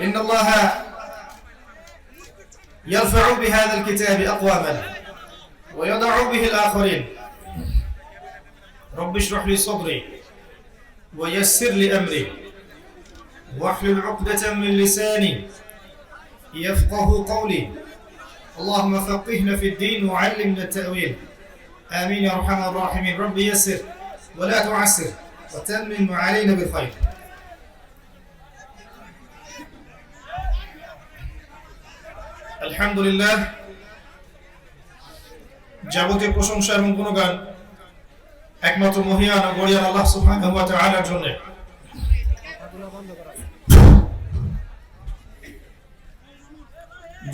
إن الله يرفع بهذا الكتاب أقواما ويضع به الآخرين. رب اشرح لي صدري ويسر لي أمري واحلل عقدة من لساني يفقه قولي. اللهم فقهنا في الدين وعلمنا التأويل. آمين يا أرحم الراحمين. رب يسر ولا تعسر وتمم علينا بالخير. আলহামদুলিল্লাহ, যাবতীয় প্রশংসা এবং গুণগান একমাত্র মহিয়ান ও গরিয়ান আল্লাহ সুবহানাহু ওয়া তাআলার জন্য।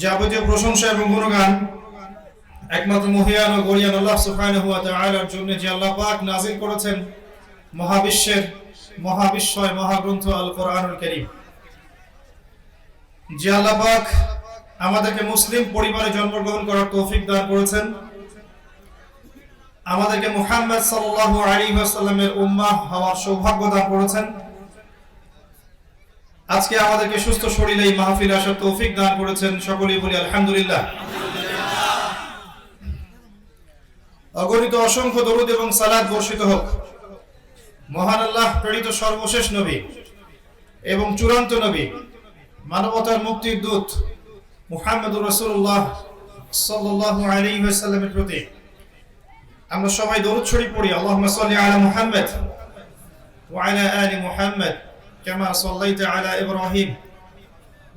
যাবতীয় প্রশংসা এবং গুণগান একমাত্র মহিয়ান ও গরিয়ান আল্লাহ সুবহানাহু ওয়া তাআলার জন্য, যে আল্লাহ পাক নাযিল করেছেন মহাবিশ্বয় মহাগ্রন্থ আল কোরআনুল কারীম। যে আল্লাহ পাক আমাদেরকে মুসলিম পরিবারে জন্মগ্রহণ করার তৌফিক দান করেছেন, আমাদেরকে মুহাম্মদ সাল্লাল্লাহু আলাইহি ওয়াসাল্লামের উম্মাহ হওয়ার সৌভাগ্য দান করেছেন, আজকে আমাদেরকে সুস্থ শরীরে এই মাহফিলে আসার তৌফিক দান করেছেন। সকলেই বলি আলহামদুলিল্লাহ। অগণিত অসংখ্য দরুদ এবং সালাত বর্ষিত হোক মহান আল্লাহ প্রেরিত সর্বশেষ নবী এবং চূড়ান্ত নবী, মানবতার মুক্তির দূত মুহাম্মদুর রাসূলুল্লাহ সাল্লাল্লাহু আলাইহি ওয়াসাল্লামের প্রতি আমরা সবাই দরুদ শরীফ পড়ি। আল্লাহুম্মা সাল্লি আলা মুহাম্মদ ওয়া আলা আলি মুহাম্মদ কামা সাল্লাইতা আলা ইব্রাহিম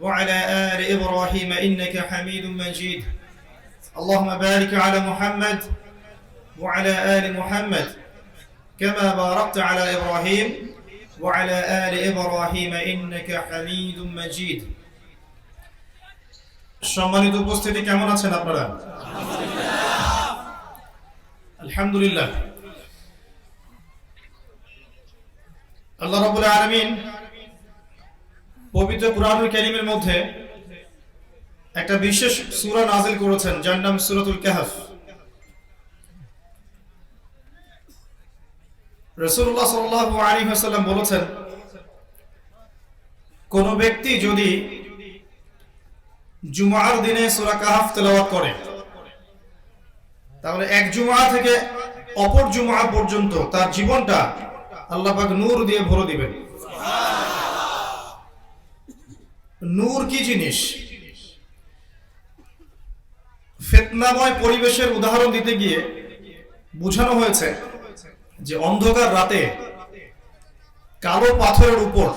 ওয়া আলা আলি ইব্রাহিম ইন্নাকা হামিদুম মাজিদ। আল্লাহুম্মা বারিক আলা মুহাম্মদ ওয়া আলা আলি মুহাম্মদ কামা বারাকতা আলা ইব্রাহিম ওয়া আলা আলি ইব্রাহিম ইন্নাকা হামিদুম মাজিদ। সম্মানিত উপস্থিতি, কেমন আছেন আপনারা? আলহামদুলিল্লাহ। আল্লাহ রাব্বুল আলামিন পবিত্র কুরআনুল কারীমের মধ্যে একটা বিশেষ সূরা নাযিল করেছেন, যার নাম সূরাতুল কাহফ। রাসূলুল্লাহ সাল্লাল্লাহু আলাইহি ওয়াসাল্লাম বলেছেন, কোন ব্যক্তি যদি জুমার দিনে সূরা কাহফ তেলাওয়াত করে, তাহলে এক জুমা থেকে অপর জুমা পর্যন্ত তার জীবনটা আল্লাহ পাক নূর দিয়ে ভরে দিবেন। নূর কি জিনিস? ফিতনাময় পরিবেশের উদাহরণ দিতে গিয়ে বোঝানো হয়েছে যে অন্ধকার রাতে কালো পাথরের উপর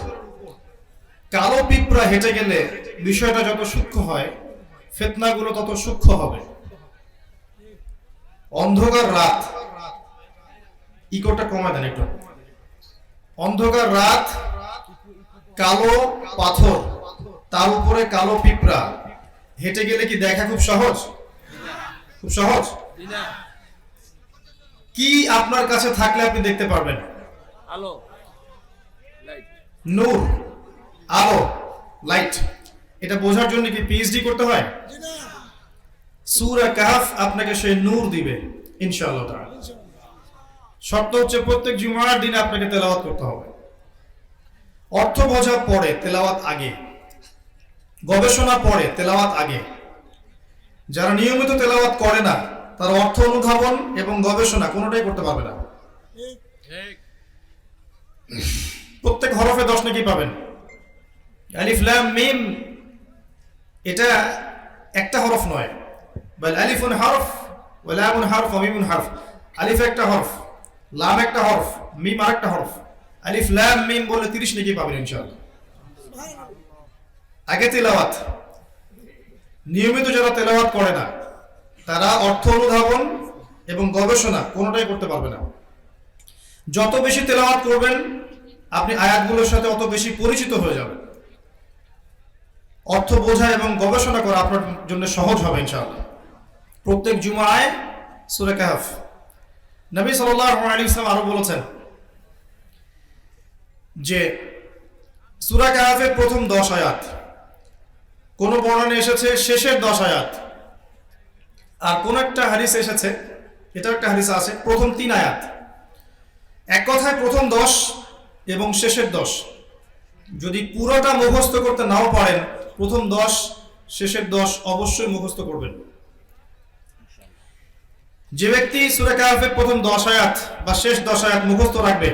কালো পিঁপড়া হেঁটে গেলে বিষয়টা যত সূক্ষ্ম হয়, ফিতনাগুলো তত সূক্ষ্ম হবে। অন্ধকার রাত, ইকোটা কমায় দেন একটু। অন্ধকার রাত, কালো পাথর, তার উপরে কালো পিঁপড়া হেঁটে গেলে কি দেখা খুব সহজ? খুব সহজ? কি আপনার কাছে থাকলে আপনি দেখতে পারবেন? আলো, নূর, আলো, লাইট। এটা বোঝার জন্য কি পিএইচডি করতে হয়? সূরা কাহফ আপনাকে সেই নূর দিবে ইনশাআল্লাহ তাআলা। শর্ত হচ্ছে প্রত্যেক জুমার দিনে আপনাকে তেলাওয়াত করতে হবে। অর্থ বোঝা পরে, তেলাওয়াত আগে। গবেষণা পরে, তেলাওয়াত আগে। যারা নিয়মিত তেলাওয়াত করে না, তার অর্থ অনুধাবন এবং গবেষণা কোনোটাই করতে পারবে না। প্রত্যেক হরফে 10 নেকি পাবেন। আলিফ লাম মিম, এটা একটা হরফ নয়, বাল আলিফুন হরফ ওয়া লামুন হরফ ওয়া মিমুন হরফ। আলিফ একটা হরফ, লাম একটা হরফ, মিম আরেকটা হরফ। আলিফ লাম মিম বলে 30 নেকি পাবেন ইনশাআল্লাহ। আগে তেলাওয়াত। নিয়মিত যারা তেলাওয়াত করে না, তারা অর্থ অনুধাবন এবং গবেষণা কোনোটাই করতে পারবে না। যত বেশি তেলাওয়াত করবেন, আপনি আয়াতগুলোর সাথে অত বেশি পরিচিত হয়ে যাবেন। অর্থ বোঝা এবং গবেষণা করা আপনার জন্য সহজ হবে ইনশাআল্লাহ। প্রত্যেক জুমায় সূরা কাহফ। নবী সাল্লাল্লাহু আলাইহি ওয়াসাল্লাম আরো বলেছেন যে সূরা কাহফের প্রথম 10 আয়াত, কোন বর্ণনা এসেছে শেষের 10 আয়াত, আর কোন একটা হাদিসে এসেছে, এটা একটা হাদিসে আছে প্রথম 3 আয়াত। এক কথায় প্রথম 10 এবং শেষের 10 যদি পুরোটা মুখস্থ করতে নাও পারেন, প্রথম 10 শেষের 10 অবশ্যই মুখস্থ করবেন। যে ব্যক্তি সূরা কাহফের প্রথম 10 আয়াত বা শেষ 10 আয়াত মুখস্থ রাখবে,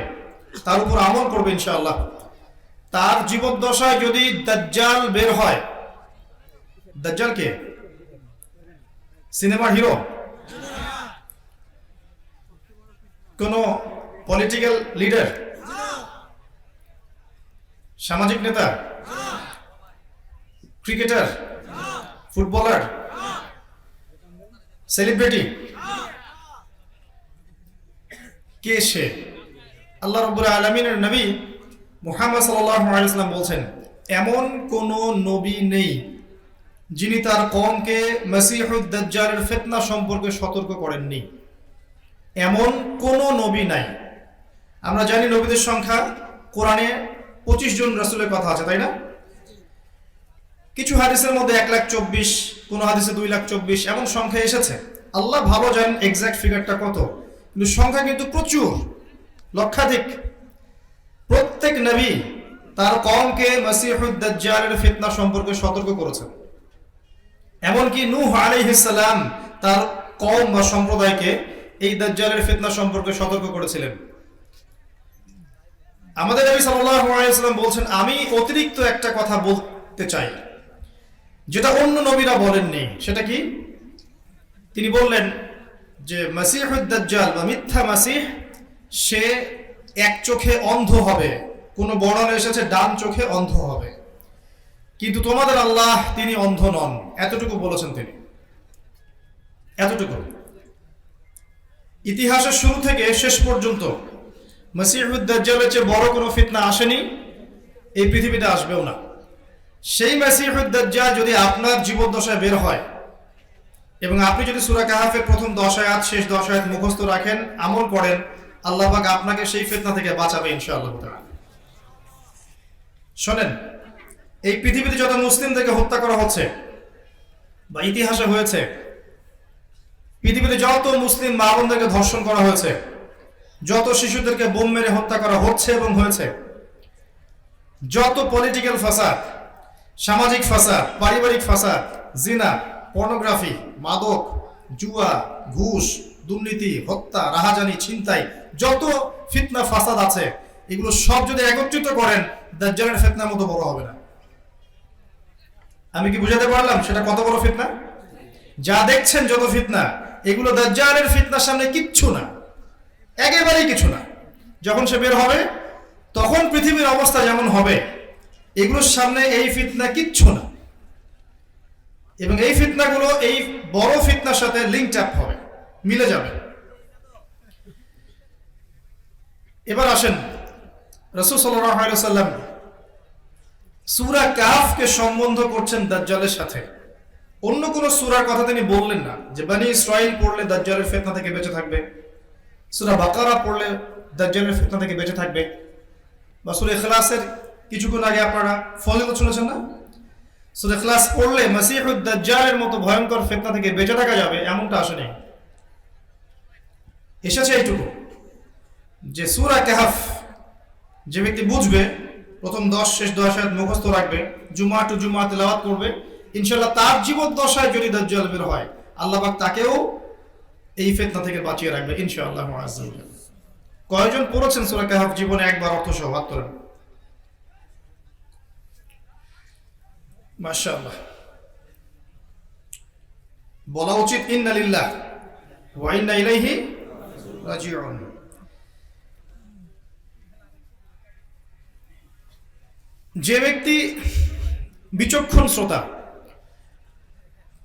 তার উপর আমল করবে ইনশাআল্লাহ, তার জীবদ্দশায় যদি দাজ্জাল বের হয়, দাজ্জাল কে? সিনেমার হিরো? কোন পলিটিক্যাল লিডার? সামাজিক নেতা? ক্রিকেটার? ফুটবলার? সেলিব্রিটি? কে সে? আল্লাহ রাব্বুল আলামিনের নবী মুহাম্মদ সাল্লাল্লাহু আলাইহি ওয়াসাল্লাম বলছেন, এমন কোন নবী নেই যিনি তার কওমকে মসিহুদ দাজ্জালের ফিতনা সম্পর্কে সতর্ক করেননি। এমন কোন নবী নাই। আমরা জানি নবীদের সংখ্যা কোরআনে 25 জন রাসূলের কথা আছে, তাই না? কিছু হাদিসের মধ্যে 1,24,000, কোন হাদিসে 2,24,000 এমন সংখ্যা এসেছে। আল্লাহ ভালো জানেন এক্সাক্ট ফিগারটা কত, কিন্তু সংখ্যা কিন্তু প্রচুর, লক্ষাধিক। প্রত্যেক নবী তার কওমকে মসিহুদ দাজ্জালের ফিতনা সম্পর্কে সতর্ক করেছেন। এমনকি নূহ আলাইহিস সালাম তার কওম বা সম্প্রদায়কে এই দাজ্জালের ফিতনা সম্পর্কে সতর্ক করেছিলেন। আমাদের নবী সাল্লাল্লাহু আলাইহি ওয়াসাল্লাম বলছেন, আমি অতিরিক্ত একটা কথা বলতে চাই যেটা অন্য নবীরা বলেননি। সেটা কি? তিনি বললেন যে মসিহুদ দাজ্জাল বা মিথ্যা মাসিহ, সে এক চোখে অন্ধ হবে, কোন বর্ণনা এসেছে ডান চোখে অন্ধ হবে, কিন্তু তোমাদের আল্লাহ তিনি অন্ধ নন। এতটুকু বলেছেন তিনি, এতটুকু। ইতিহাসের শুরু থেকে শেষ পর্যন্ত মসিহুদ দাজ্জালের চেয়ে বড় কোনো ফিতনা আসেনি, এই পৃথিবীতে আসবেও না। সেই মসিহুদ দাজ্জাল যদি আপনার জীবদ্দশায় বের হয় এবং আপনি যদি সূরা কাহফের প্রথম 10 আয়াত শেষ 10 আয়াত মুখস্থ রাখেন, আমল করেন, আল্লাহ পাক আপনাকে সেই ফিতনা থেকে বাঁচাবে ইনশাআল্লাহ তাআলা। শোনেন, এই পৃথিবীতে যত মুসলিমদেরকে হত্যা করা হচ্ছে বা ইতিহাসে হয়েছে, পৃথিবীতে যত মুসলিম মা বোনদেরকে ধর্ষণ করা হয়েছে, যত শিশুদেরকে বোম মেরে হত্যা করা হচ্ছে এবং হয়েছে, যত পলিটিক্যাল ফাসাদ, সামাজিক ফাসাদ, পারিবারিক ফাসাদ, জিনা, পর্নোগ্রাফি, মাদক, জুয়া, ঘুষ, দুর্নীতি, হত্যা, রাহাজানি, ছিনতাই, যত ফিতনা ফাসাদ আছে, এগুলো সব যদি একত্রিত করেন, দাজ্জালের ফিতনার মতো বড় হবে না। আমি কি বুঝাতে পারলাম সেটা কত বড় ফিতনা? যা দেখছেন যত ফিতনা, এগুলো দাজ্জালের ফিতনার সামনে কিচ্ছু না, একেবারেই কিছু না। যখন সে বের হবে তখন পৃথিবীর অবস্থা যেমন হবে, এগুলোর সামনে এই ফিতনা কিচ্ছু না। এবং এই ফিতনাগুলো এই বড় ফিতনার সাথে লিঙ্ক আপ হবে, মিলে যাবে। এবার আসেন, রাসূল সাল্লাল্লাহু আলাইহি ওয়াসাল্লাম সূরা কাহফকে সম্বন্ধ করছেন দাজ্জালের সাথে। অন্য কোন সূরার কথা তিনি বললেন না যে বনি ইসরাইল পড়লে দাজ্জালের ফিতনা থেকে বেঁচে থাকবে, সূরা বাকারা পড়লে দাজ্জালের ফিতনা থেকে বেঁচে থাকবে, বা সূরা ইখলাসের কিছুক্ষণ আগে আপনারা ফজিলত শুনেছেন না, সূরা ইখলাস পড়লে মসিহুদ দাজ্জালের মতো ভয়ঙ্কর ফিতনা থেকে বেঁচে থাকা যাবে, এমনটা আসেনি। এসেছে এইটুকু যে সূরা কাহফ যে ব্যক্তি বুঝবে, প্রথম 10 শেষ 10 আয়াত মুখস্থ রাখবে, জুমা টু জুমা তেলাওয়াত করবে, ইনশাআল্লাহ তার জীবদ্দশায় যদি দাজ্জাল বের হয়, আল্লাহ পাক তাকেও এই ফিতনা থেকে বাঁচিয়ে রাখবে ইনশাআল্লাহ আযজা ওয়া জাল্লা। কয়জন পড়েছেন সূরা কাহফ জীবনে একবার অর্থ সহ? হাত তোলেন। মাশাআল্লাহ। বলা উচিত ইন্না লিল্লাহ ওয়া ইন্না ইলাইহি রাজিউন। যে ব্যক্তি বিচক্ষণ শ্রোতা,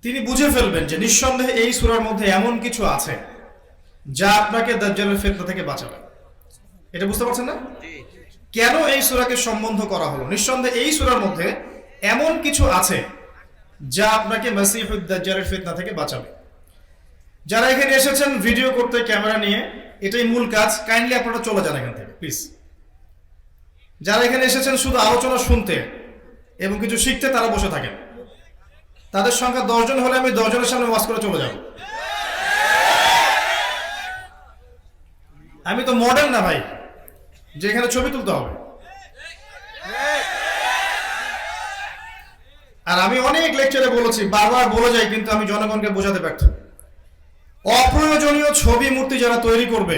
তিনি বুঝে ফেলবেন যে নিঃসন্দেহে এই সূরার মধ্যে এমন কিছু আছে যা আপনাকে দাজ্জালের ফিতনা থেকে বাঁচাবে। এটা বুঝতে পারছেন না? কেন এই সূরাকে সম্বন্ধ করা হলো? নিঃসন্দেহে এই সূরার মধ্যে এমন কিছু আছে যা আপনাকে মসিহুদ দাজ্জালের ফিতনা থেকে বাঁচাবে। যারা এখানে এসেছেন ভিডিও করতে ক্যামেরা নিয়ে, এটাই মূল কাজ, কাইন্ডলি আপনারা চলে যান এখান থেকে প্লিজ। যারা এখানে এসেছেন শুধু আলোচনা শুনতে এবং কিছু শিখতে, তারা বসে থাকেন। তাদের সংখ্যা 10 জন হলে আমি 10 জনের সামনে ওয়াজ করে চলে যাব। আমি তো মডেল না ভাই যে এখানে ছবি তুলতে হবে। আর আমি অনেক লেকচারে বলেছি, বারবার বলে যাই, কিন্তু আমি জনগণকে বোঝাতে ব্যর্থ। অপ্রয়োজনীয় ছবি মূর্তি যারা তৈরি করবে,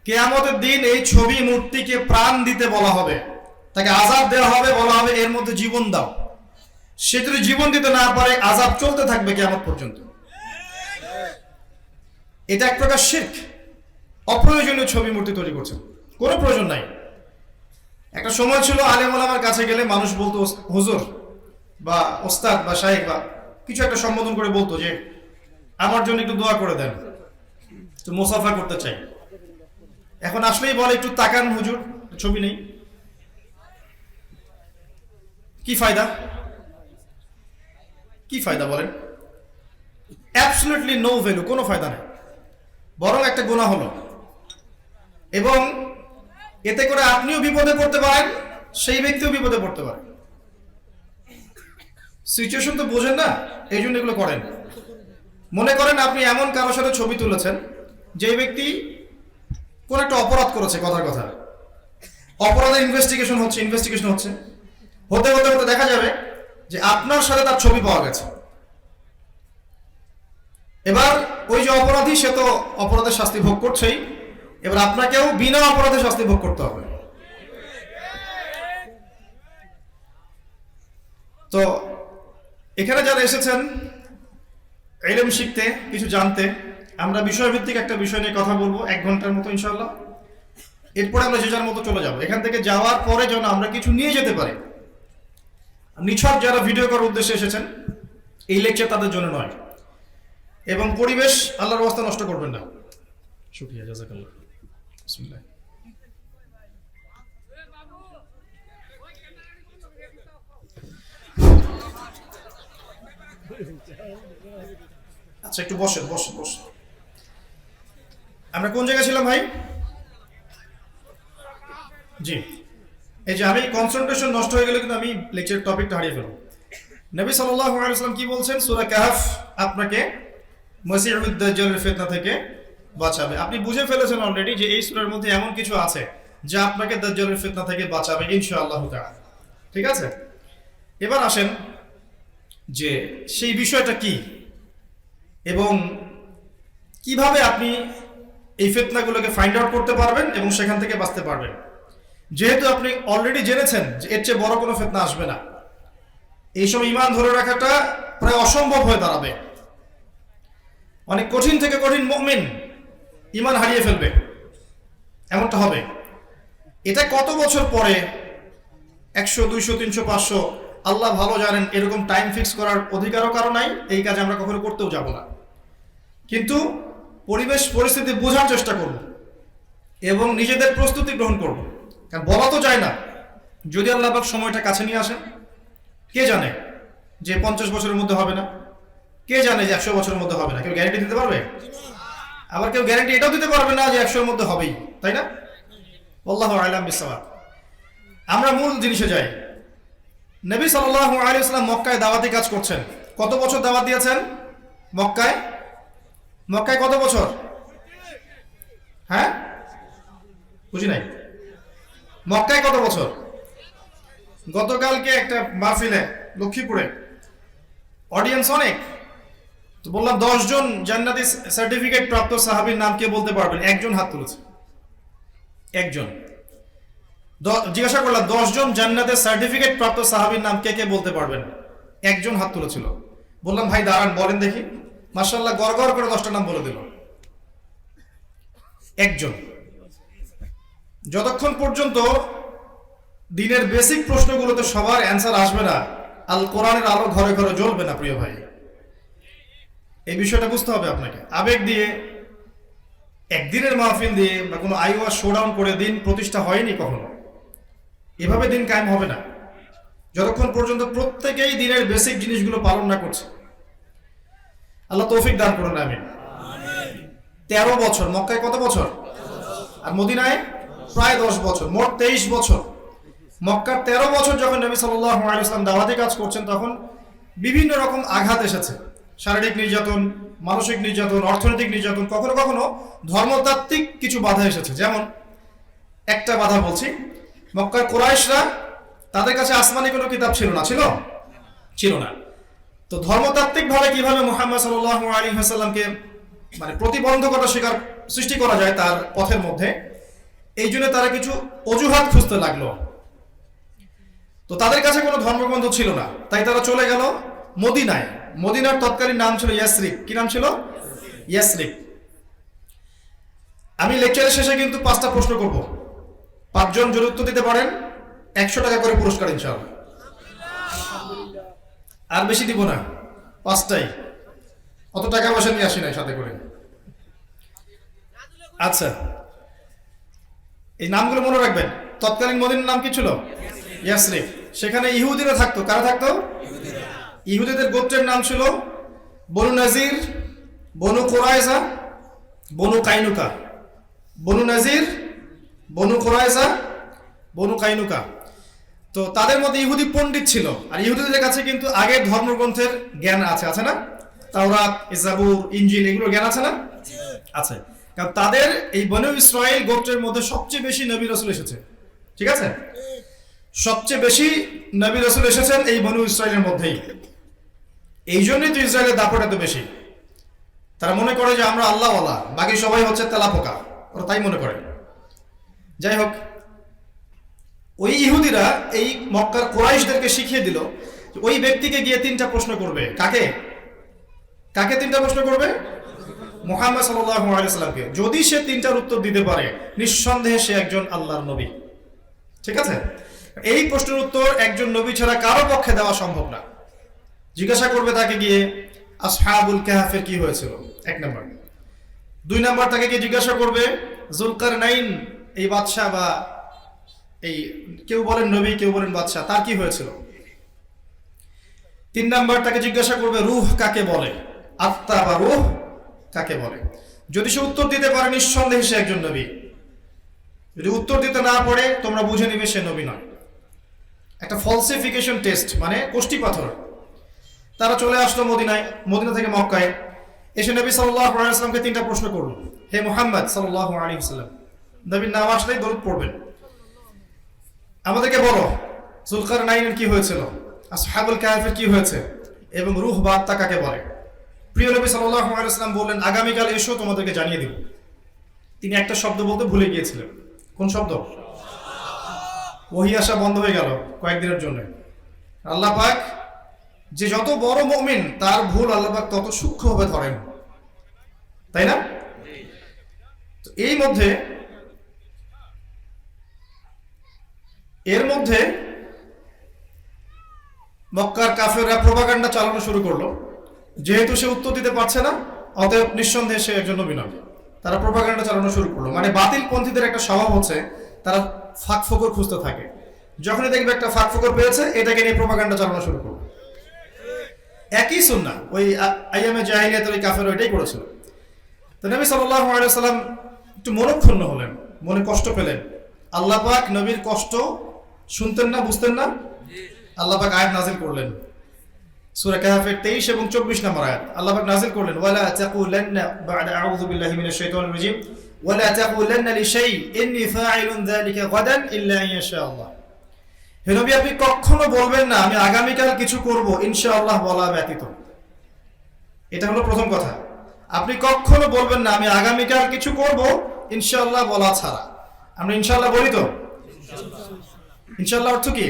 কিয়ামতের দিন এই ছবি মূর্তিকে প্রাণ দিতে বলা হবে, তাকে আযাব দেওয়া হবে, বলা হবে এর মধ্যে জীবন দাও। সে যদি জীবন দিতে না পারে, আযাব চলতে থাকবে কিয়ামত পর্যন্ত। এটা এক প্রকার শিরক। অপ্রয়োজনীয় ছবি মূর্তি তৈরি করছে, কোনো প্রয়োজন নাই। একটা সময় ছিল আলেম ওলামার কাছে গেলে মানুষ বলতো হুজুর বা ওস্তাদ বা শাইখ বা কিছু একটা সম্বোধন করে বলতো যে আমার জন্য একটু দোয়া করে দেন, একটু মুসাফা করতে চাই। এখন আসলেই বলে একটু তাকান হুজুর, ছবি নেই। কি ফায়দা? কি ফায়দা বলেন? অ্যাবসলিউটলি নো ভ্যালু, কোনো ফায়দা নেই, বরং একটা গুনাহ হলো। এবং এতে করে আপনিও বিপদে পড়তে পারেন, সেই ব্যক্তিও বিপদে পড়তে পারেন। সিচুয়েশন তো বোঝেন না, এই জন্য এগুলো করেন। মনে করেন আপনি এমন কারোর সাথে ছবি তুলেছেন যে ব্যক্তি কোন একটা অপরাধ করেছে, কথার কথা, অপরাধের ইনভেস্টিগেশন হচ্ছে, হতে হতে হতে দেখা যাবে যে আপনার সাথে তার ছবি পাওয়া গেছে। এবার ওই যে অপরাধী, সে তো অপরাধের শাস্তি ভোগ করছেই, এবার আপনাকেও বিনা অপরাধে শাস্তি ভোগ করতে হবে। তো এখানে যারা এসেছেন ইলম শিখতে, কিছু জানতে, আমরা বিষয়ভিত্তিক একটা বিষয় নিয়ে কথা বলবো 1 ঘন্টার মতো ইনশাআল্লাহ। এরপরে আমরা যে যার মতো চলে যাব। এখান থেকে যাওয়ার পরে যেন আমরা কিছু নিয়ে যেতে পারি। নিছক যারা ভিডিও করার উদ্দেশ্যে এসেছেন, এই লেকচার তাদের জন্য নয়। এবং পরিবেশ আল্লাহর রাস্তা নষ্ট করবেন না। শুকরিয়া, জাযাকাল্লাহ। বিসমিল্লাহ। আচ্ছা, একটু বসেন। আমরা কোন জায়গায় ছিলাম ভাই? জি, এই যে আমি কনসেন্ট্রেশন নষ্ট হয়ে গেলে কিন্তু আমি লেকচার টপিকটা হারিয়ে ফেলব। নবী সাল্লাল্লাহু আলাইহি ওয়াসাল্লাম কি বলছেন? সূরা কাহফ আপনাকে মসিহুদ দাজ্জালের ফিতনা থেকে বাঁচাবে। আপনি বুঝে ফেলেছেন অলরেডি যে এই সূরার মধ্যে এমন কিছু আছে যা আপনাকে দাজ্জালের ফিতনা থেকে বাঁচাবে ইনশাআল্লাহ তাআলা। ঠিক আছে, এবার আসেন যে সেই বিষয়টা কি এবং কিভাবে আপনি এই ফিতনাগুলোকে ফাইন্ড আউট করতে পারবেন এবং সেখান থেকে বাঁচতে পারবেন। যেহেতু আপনি অলরেডি জেনেছেন যে এর চেয়ে বড় কোনো ফিতনা আসবে না, এই সময় ঈমান ধরে রাখাটা প্রায় অসম্ভব হয়ে দাঁড়াবে। অনেক কঠিন থেকে কঠিন মুমিন ঈমান হারিয়ে ফেলবে, এমনটা হবে। এটা কত বছর পরে, 100, 200, 300, 500, আল্লাহ ভালো জানেন। এরকম টাইম ফিক্স করার অধিকারও কারো নাই, এই কাজ আমরা কখনো করতেও যাব না। কিন্তু পরিবেশ পরিস্থিতি বোঝার চেষ্টা করব এবং নিজেদের প্রস্তুতি গ্রহণ করব। কারণ বলা তো যায় না, যদি আল্লাহ পাক সময়টা কাছে নিয়ে আসেন, কে জানে যে 50 বছরের মধ্যে হবে না, কে জানে যে 100 বছরের মধ্যে হবে না। কেউ গ্যারান্টি দিতে পারবে? আবার কেউ গ্যারান্টি এটাও দিতে পারবে না যে 100 এর মধ্যে হবেই, তাই না? আল্লাহু আ'লাম বিসসাওয়াব। আমরা মূল জিনিসে যাই। নবী সাল্লাল্লাহু আলাইহি ওয়াসাল্লাম মক্কায় দাওয়াতি কাজ করছেন। কত বছর দাওয়াত দিয়েছেন মক্কায়? মক্কায় কত বছর? হ্যাঁ, বুঝি নাই। মক্কায় কত বছর? গতকালকে একটা মাহফিলে লক্ষ্মীপুরে অডিয়েন্স অনেক, তো বললাম 10 জন জান্নাতি সার্টিফিকেট প্রাপ্ত সাহাবীর নাম কে বলতে পারবেন? একজন হাত তুলেছে, একজন। জিজ্ঞাসা করলাম 10 জন জান্নাতের সার্টিফিকেট প্রাপ্ত সাহাবীর নাম কে কে বলতে পারবেন? একজন হাত তুলেছিল। বললাম ভাই দাঁড়ান, বলেন দেখি। মাশাআল্লাহ, গড়গড় করে 10টা নাম বলে দিল, একজন। যতক্ষণ পর্যন্ত দিনের বেসিক প্রশ্নগুলোতে সবার অ্যান্সার আসবে না, আল কোরআনের আলো ঘরে ঘরে জ্বলবে না প্রিয় ভাই। এই বিষয়টা বুঝতে হবে আপনাকে। আবেগ দিয়ে, একদিনের মাহফিল দিয়ে বা কোনো আইওয়া শোডাউন করে দিন প্রতিষ্ঠা হয়নি কখনো। এভাবে দিন কায়েম হবে না যতক্ষণ পর্যন্ত প্রত্যেকেই দিনের বেসিক জিনিসগুলো পালন না করছে। আল্লাহ তৌফিক দান করুন, আমিন। 13 বছর মক্কায়, কত বছর? আর মদিনায় প্রায় 10 বছর, মোট 23 বছর। মক্কার 13 বছর যখন নবী সাল্লাল্লাহু আলাইহি ওয়াসাল্লাম দাওয়াতি কাজ করছেন, তখন বিভিন্ন রকম আঘাত এসেছে। শারীরিক নির্যাতন, মানসিক নির্যাতন, অর্থনৈতিক নির্যাতন, কখনো কখনো ধর্মতাত্ত্বিক কিছু বাধা এসেছে। যেমন একটা বাধা বলছি, মক্কার কুরাইশরা, তাদের কাছে আসমানি কোনো কিতাব ছিল না, ছিল না। তো ধর্মতাত্ত্বিক ভাবে কিভাবে মুহাম্মদ সাল্লাল্লাহু আলাইহি ওয়াসাল্লামকে মানে প্রতিবন্ধকতা সৃষ্টি করা যায় তার পথের মধ্যে, এই জন্য তারা কিছু অজুহাত খুঁজতে লাগলো। তো তাদের কাছে কোনো ধর্মগ্রন্থ ছিল না, তাই তারা চলে গেল মদিনায়। মদিনার তৎকালীন নাম ছিল ইয়াসরিব। কি নাম ছিল? ইয়াসরিব। আমি লেকচারের শেষে কিন্তু 5টা প্রশ্ন করব, 5 জন যদি উত্তর দিতে পারেন 100 টাকা করে পুরস্কার ইনশাআল্লাহ। আর বেশি দিব না, 5টাই, অত টাকা পয়সা নিয়ে আসি নাই সাথে করে। আচ্ছা, এই নামগুলো মনে রাখবেন। তৎকালীন মদিনার নাম কি ছিল? ইয়াসরিব। সেখানে ইহুদিরা থাকতো। কারা থাকতো? ইহুদিদের গোত্রের নাম ছিল বনু নাজির, বনু কুরাইজা, বনু কাইনুকা। বনু নাজির, বনু কুরাইজা, বনু কাইনুকা। তো তাদের মধ্যে ইহুদি পণ্ডিত ছিল, আর ইহুদিদের কাছে কিন্তু আগের ধর্মগ্রন্থের জ্ঞান আছে না? তাওরাত, জাবুর, ইনজিল, এগুলো জ্ঞান আছে না? আছে। কারণ তাদের এই বনু ইসরাইল গোত্রের মধ্যে সবচেয়ে বেশি নবী রাসূল এসেছে। ঠিক আছে? সবচেয়ে বেশি নবী রাসূল এসেছেন এই বনু ইসরাইলের মধ্যেই। এই জন্যই তো ইসরায়েলের দাপট এত বেশি। তারা মনে করে যে আমরা আল্লাহওয়ালা, বাকি সবাই হচ্ছে তেলাপোকা, ওরা তাই মনে করে। যাই হোক, ওই ইহুদিরা এই মক্কার কুরাইশদেরকে শিখিয়ে দিল ওই ব্যক্তিকে গিয়ে 3টা প্রশ্ন করবে। কাকে? কাকে 3টা প্রশ্ন করবে? মুহাম্মদ সাল্লাল্লাহু আলাইহি ওয়াসাল্লামকে। যদি সে 3টার উত্তর দিতে পারে, নিঃসন্দেহে সে একজন আল্লাহর নবী। ঠিক আছে? এই প্রশ্নের উত্তর একজন নবী ছাড়া কারো পক্ষে দেওয়া সম্ভব না। জিজ্ঞাসা করবে তাকে গিয়ে আসহাবুল কাহফের কি হয়েছিল, 1 নম্বর। 2 নম্বর, তাকে গিয়ে জিজ্ঞাসা করবে যুলকারনাইন এই বাদশাহ, বা এই কেউ বলেন নবী, কেউ বলেন বাদশাহ, তার কি হয়েছিল। 3 নম্বর, তাকে জিজ্ঞাসা করবে রূহ কাকে বলে, আত্মা বা রূহ কাকে বলে। যদি সে উত্তর দিতে পারে, নিঃসন্দেহে সে একজন নবী। যদি উত্তর দিতে না পারে, তোমরা বুঝে নিবে সে নবী নয়। একটা ফলসিফিকেশন টেস্ট, মানে কোষ্টি পাথর। তারা চলে আসলো মদিনায়, মদিনা থেকে মক্কায় এসে নবী সাল্লাল্লাহু আলাইহি ওয়াসাল্লামকে 3টা প্রশ্ন করলো। হে মুহাম্মদ সাল্লাল্লাহু আলাইহি ওয়াসাল্লাম, নবীর নাম আসলেই দরুদ পড়বেন। আমাদেরকে বলো যুলকারনাইনের কি হয়েছিল, আসহাবুল কাহফের কি হয়েছে, এবং রূহ বা আত্মা কাকে বলে। প্রিয় নবী সাল্লাল্লাহু আলাইহি ওয়াসাল্লাম বললেন, আগামীকাল এসো, তোমাদেরকে জানিয়ে দিব। তিনি একটা শব্দ বলতে ভুলে গিয়েছিলেন। কোন শব্দ? ওহী আসা বন্ধ হয়ে গেল কয়েকদিনের জন্য। আল্লাহ পাক যে যত বড় মুমিন, তার ভুল আল্লাহ পাক তত সূক্ষ্মভাবে ধরেন, তাই না? তো এর মধ্যে মক্কার কাফেররা প্রোপাগান্ডা চালানো শুরু করলো। যেহেতু সে উত্তর দিতে পারছে না, অতএব নিঃসন্দেহে সে একজন নবী নয়। তারা প্রোপাগান্ডা চালানো শুরু করলো। মানে বাতিল পন্থীদের একটা স্বভাব হচ্ছে তারা ফাঁক ফোকর খুঁজতে থাকে। যখনই দেখবে একটা ফাঁক ফোকর পেয়েছে, এটাকে নিয়ে প্রোপাগান্ডা চালানো শুরু করলো। একই সুন্নাহ, ওই আইয়ামে জাহিলিয়াতের ওই কাফের ওইটাই করেছিল। তো নবী সাল্লাল্লাহু আলাইহি ওয়াসাল্লাম একটু মনক্ষুণ্ণ হলেন, মনে কষ্ট পেলেন। আল্লাহ পাক নবীর কষ্ট শুনতেন না, বুঝতেন না। আল্লাহ পাক আয়াত নাযিল করলেন, সূরা কাহফের 23 এবং 24 নম্বর আয়াত। আল্লাহ পাক নাযিল করলেন, ওয়ালা তাকুলান্না বা'দা আউযু বিল্লাহি মিনাশ শাইতানির রাজীম ওয়ালা তাকুলান্না লিশাই ইন্নী ফাa'ilun যালিকা গাদান ইল্লা আন ইয়াশাআল্লাহ। হে নবী, আপনি কখনো বলবেন না আমি আগামীকাল কিছু করব ইনশাআল্লাহ বলা ব্যতীত। এটা হলো প্রথম কথা। আপনি কখনো বলবেন না আমি আগামীকাল কিছু করব ইনশাআল্লাহ বলা ছাড়া। আমরা ইনশাআল্লাহ বলি তো? ইনশাআল্লাহ অর্থ কি?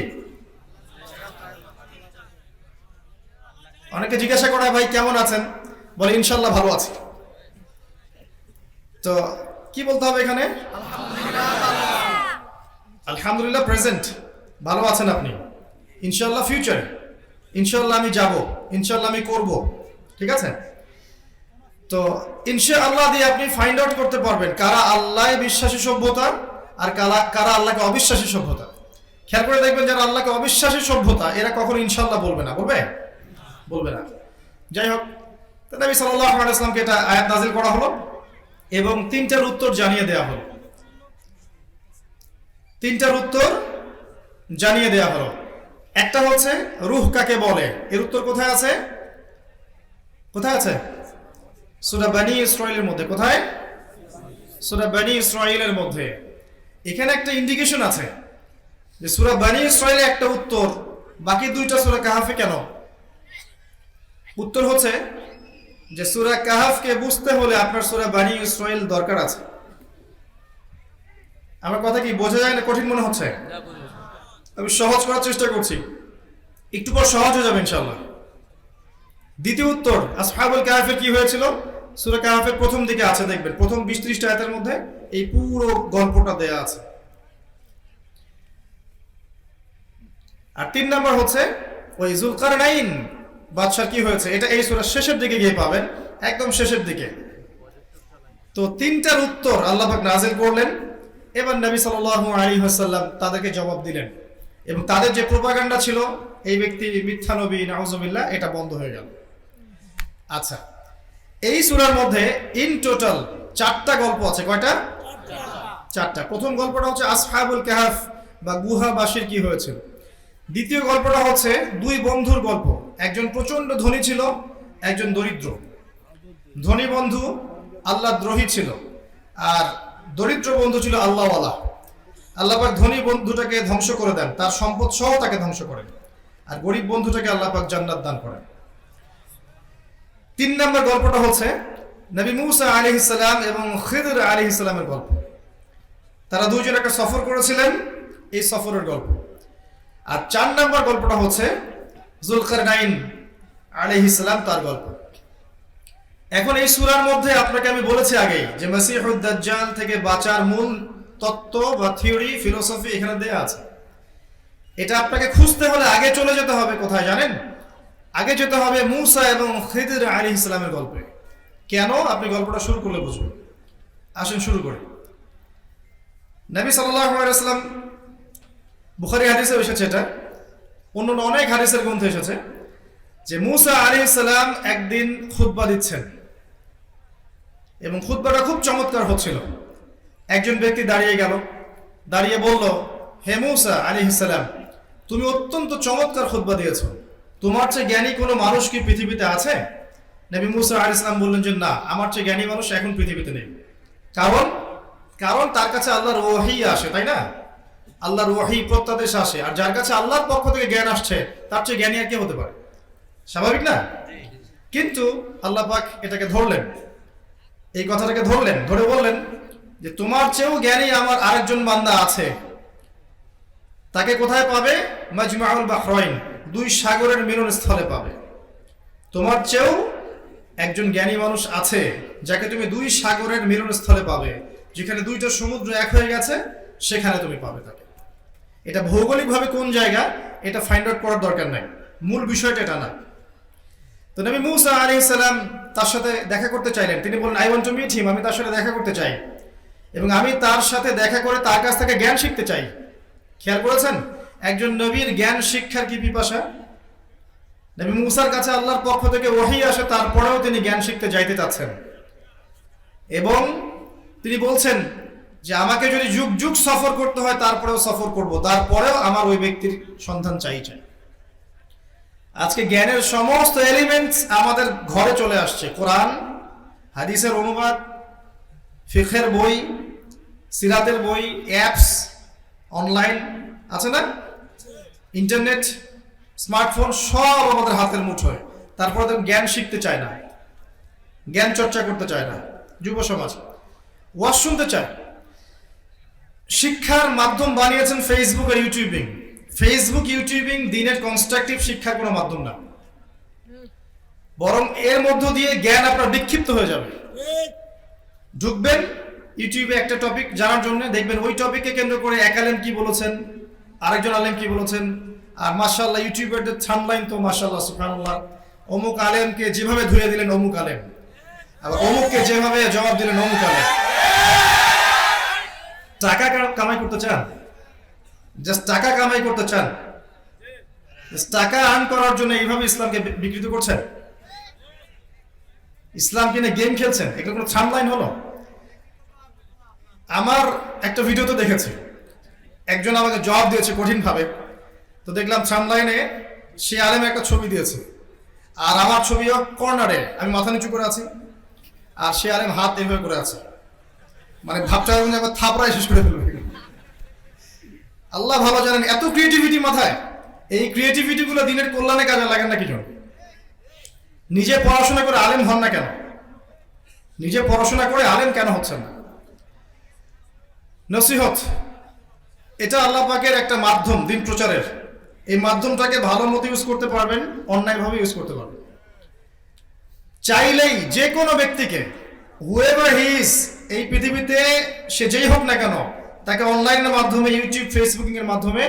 অনেকে জিজ্ঞাসা করে, ভাই কেমন আছেন? বলে ইনশাআল্লাহ ভালো আছি। তো কি বলতে হবে এখানে? আলহামদুলিল্লাহ প্রেজেন্ট, ভালো আছেন আপনি। ইনশাআল্লাহ ফিউচার, ইনশাআল্লাহ আমি যাব, ইনশাআল্লাহ আমি করব। ঠিক আছে? তো ইনশাআল্লাহ দিয়ে আপনি ফাইন্ড আউট করতে পারবেন কারা আল্লাহ বিশ্বাসী সভ্যতা আর কারা আল্লাহকে অবিশ্বাসী সভ্যতা। খেয়াল করে দেখবেন, যারা আল্লাহকে অবিশ্বাসী সভ্যতা, এরা কখনো ইনশাআল্লাহ বলবে না। বলবে না। যাই হোক, নবী সাল্লাল্লাহু আলাইহি ওয়াসাল্লামকে এটা আয়াত নাযিল করা হলো এবং 3টার উত্তর জানিয়ে দেওয়া হলো। 3টার উত্তর জানিয়ে দেওয়া হলো। একটা হচ্ছে রূহ কাকে বলে, এর উত্তর কোথায় আছে? সূরা বনী ইসরাঈলের মধ্যে। কোথায়? সূরা বনী ইসরাঈলের মধ্যে। এখানে একটা ইন্ডিকেশন আছে যে সূরা বনী ইসরাঈলে একটা উত্তর, বাকি 2টা সূরা কাহফে কেন? উত্তর হচ্ছে যে সূরা কাহাফকে বুঝতে হলে আপনার সূরা বনী ইসরাইল দরকার আছে। আমার কথা কি বোঝা যায় না? কঠিন মনে হচ্ছে? আমি সহজ করার চেষ্টা করছি, একটু পর সহজ হয়ে যাবে ইনশাআল্লাহ। দ্বিতীয় উত্তর, আসহাবুল কাহাফের কি হয়েছিল? সূরা কাহাফের প্রথম দিকে আছে, দেখবেন প্রথম 20-30টা আয়াতের মধ্যে এই পুরো গল্পটা দেয়া আছে। আর 3 নাম্বার হচ্ছে ওই যুলকারনাইন বাদশার কি হয়েছে, এটা এই সূরার শেষের দিকে গিয়ে পাবেন, একদম শেষের দিকে। তো 3টার উত্তর আল্লাহ পাক নাযিল করলেন। এবার নবী সাল্লাল্লাহু আলাইহি ওয়াসাল্লাম তাদেরকে জবাব দিলেন, এবং তাদের যে প্রোপাগান্ডা ছিল এই ব্যক্তি মিথ্যা নবী নাউজুবিল্লাহ, এটা বন্ধ হয়ে গেল। আচ্ছা, এই সূরার মধ্যে ইন টোটাল 4টা গল্প আছে। কয়টা? 4টা। প্রথম গল্পটা হচ্ছে আসহাবুল কাহাফ বা গুহাবাসীর কি হয়েছিল। দ্বিতীয় গল্পটা হচ্ছে 2 বন্ধুর গল্প, একজন প্রচন্ড ধনী ছিল, একজন দরিদ্র। ধনী বন্ধু আল্লাহ দ্রোহী ছিল, আর দরিদ্র বন্ধু ছিল আল্লাহওয়ালা। আল্লাহ পাক ধনী বন্ধুটাকে ধ্বংস করে দেন, তার সম্পদ সহ তাকে ধ্বংস করেন, আর গরিব বন্ধুটাকে আল্লাহ পাক জান্নাত দান করেন। 3 নম্বর গল্পটা হচ্ছে নবী মূসা আলাইহিস সালাম এবং খিদর আলাইহিস সালামের গল্প। তারা দুইজন একটা সফর করেছিলেন, এই সফরের গল্প। আর 4 নম্বর গল্পটা হচ্ছে যুলকারনাইন আলাইহিস সালাম, তার গল্প। এখন এই সূরার মধ্যে আপনাকে আমি বলেছি আগেই যে মাসিহুদ দাজ্জাল থেকে বাঁচার মূল তত্ত্ব বা থিওরি, ফিলোসফি এখানে দেয়া আছে। এটা আপনাকে খুঁজতে হলে আগে চলে যেতে হবে কোথায় জানেন? আগে যেতে হবে মূসা এবং খিদর আলাইহিস সালামের গল্পে। কেন? আপনি গল্পটা শুরু করলে বুঝবেন। আসেন শুরু করি। নবী সাল্লাল্লাহু আলাইহি ওয়াসাল্লাম, বুখারী হাদিসে এসেছে, এটা অন্য অনেক হাদিসের গ্রন্থে এসেছে যে মূসা আলাইহিস সালাম একদিন খুতবা দিচ্ছেন, এবং খুতবাটা খুব চমৎকার হচ্ছিল। একজন ব্যক্তি দাঁড়িয়ে গেল, দাঁড়িয়ে বলল, হে মূসা আলাইহিস সালাম, তুমি অত্যন্ত চমৎকার খুতবা দিয়েছো, তোমার চেয়ে জ্ঞানী কোনো মানুষ কি পৃথিবীতে আছে? নবী মূসা আলাইহিস সালাম বললেন যে না, আমার চেয়ে জ্ঞানী মানুষ এখন পৃথিবীতে নেই। কারণ তার কাছে আল্লাহর ওহী আসে, তাই না? আল্লাহর ওহী প্রত্যাদেশ আসে, আর যার কাছে আল্লাহর পক্ষ থেকে জ্ঞান আসছে তার চেয়ে জ্ঞানী আর কে হতে পারে? স্বাভাবিক না? কিন্তু আল্লাহ পাক এটাকে ধরলেন, এই কথাটাকে ধরলেন, ধরে বললেন যে তোমার চেয়েও জ্ঞানী আমার আরেকজন বান্দা আছে। তাকে কোথায় পাবে? মাজমাউল বাহরাইন, 2 সাগরের মিলনস্থলে পাবে। তোমার চেয়েও একজন জ্ঞানী মানুষ আছে যাকে তুমি 2 সাগরের মিলনস্থলে পাবে, যেখানে 2টা সমুদ্র এক হয়ে গেছে, সেখানে তুমি পাবে তাকে। এটা ভৌগোলিকভাবে কোন জায়গা এটা ফাইন্ড আউট করার দরকার নাই, মূল বিষয়টা এটা না। তো নবী মূসা আলাইহিস সালাম তার সাথে দেখা করতে চাইলেন। তিনি বললেন, I want to meet him, আমি তার সাথে দেখা করতে চাই, এবং আমি তার সাথে দেখা করে তার কাছ থেকে জ্ঞান শিখতে চাই। খেয়াল করেছেন একজন নবীর জ্ঞান শিক্ষার কি পিপাসা? নবী মূসার কাছে আল্লাহর পক্ষ থেকে ওহী আসে, তারপরেও তিনি জ্ঞান শিখতে যাইতে চাচ্ছেন, এবং তিনি বলছেন যে আমাকে যদি যুগ যুগ সফর করতে হয় তারপরেও সফর করব, তারপরেও আমার ওই ব্যক্তির সন্ধান চাই। আজকে জ্ঞানের সমস্ত এলিমেন্টস আমাদের ঘরে চলে আসছে। কোরআন, হাদিসের অনুবাদ, ফিকহের বই, সিরাতের বই, অ্যাপস, অনলাইন আছে না, ইন্টারনেট, স্মার্টফোন, সব আমাদের হাতের মুঠোয়। তারপরে তো জ্ঞান শিখতে চায় না, জ্ঞান চর্চা করতে চায় না। যুব সমাজ ওয়াজ শুনতে চায়। শিক্ষার মাধ্যম বানিয়েছেন ফেসবুক আর ইউটিউবিং। ফেসবুক, ইউটিউবিং দিনের কনস্ট্রাকটিভ শিক্ষার কোনো মাধ্যম না, বরং এর মধ্য দিয়ে জ্ঞান আপনার বিক্ষিপ্ত হয়ে যাবে। ঢুকবেন ইউটিউবে একটা টপিক জানার জন্য, দেখবেন ওই টপিককে কেন্দ্র করে এক আলেম কি বলেছেন, আরেকজন আলেম কি বলেছেন, আর মাশাআল্লাহ ইউটিউবের থাম্বলাইন তো মাশাআল্লাহ সুবহানাল্লাহ, অমুক আলেমকে যেভাবে ধুয়ে দিলেন অমুক আলেম, আবার অমুককে যেভাবে জবাব দিলেন অমুক আলেম। টাকা কামাই করতে চান? জাস্ট টাকা কামাই করতে চান? টাকা আর্ন করার জন্য এইভাবে ইসলামকে বিকৃত করছেন? ইসলাম কিনে গেম খেলছেন? এগুলো কোনো থাম্বলাইন হলো? আমার একটা ভিডিওতে দেখেছি, একজন আমাকে জবাব দিয়েছে কঠিন ভাবে, তো দেখলাম থাম্বলাইনে সে আলেম একটা ছবি দিয়েছে, আর আমার ছবিও কর্নারে, আমি মাথা নিচু করে আছি, আর সে আলেম হাত এভাবে করে আছে, মানে ভাবটা একবার থাপড়ায় শেষ করে ফেলবে। আল্লাহ ভালো জানেন এত ক্রিয়েটিভিটি মাথায়। এই ক্রিয়েটিভিটি গুলো দিনের কল্যাণে কাজে লাগেন না কি জন্য? নিজে পড়াশোনা করে আলেম হন না কেন? নিজে পড়াশোনা করে আলেম কেন হচ্ছেন না? নসিহত এটা আল্লাহ পাকের একটা মাধ্যম দিন প্রচারের। এই মাধ্যমটাকে ভালো মতো ইউজ করতে পারবেন, অন্যায়ভাবে ইউজ করতে পারবেন। চাইলেই যে কোনো ব্যক্তিকে, হুয়েভার হি ইজ, এই পৃথিবীতে সে যেই হোক না কেন, তাকে অনলাইনের মাধ্যমে, ইউটিউব, ফেসবুকিং এর মাধ্যমে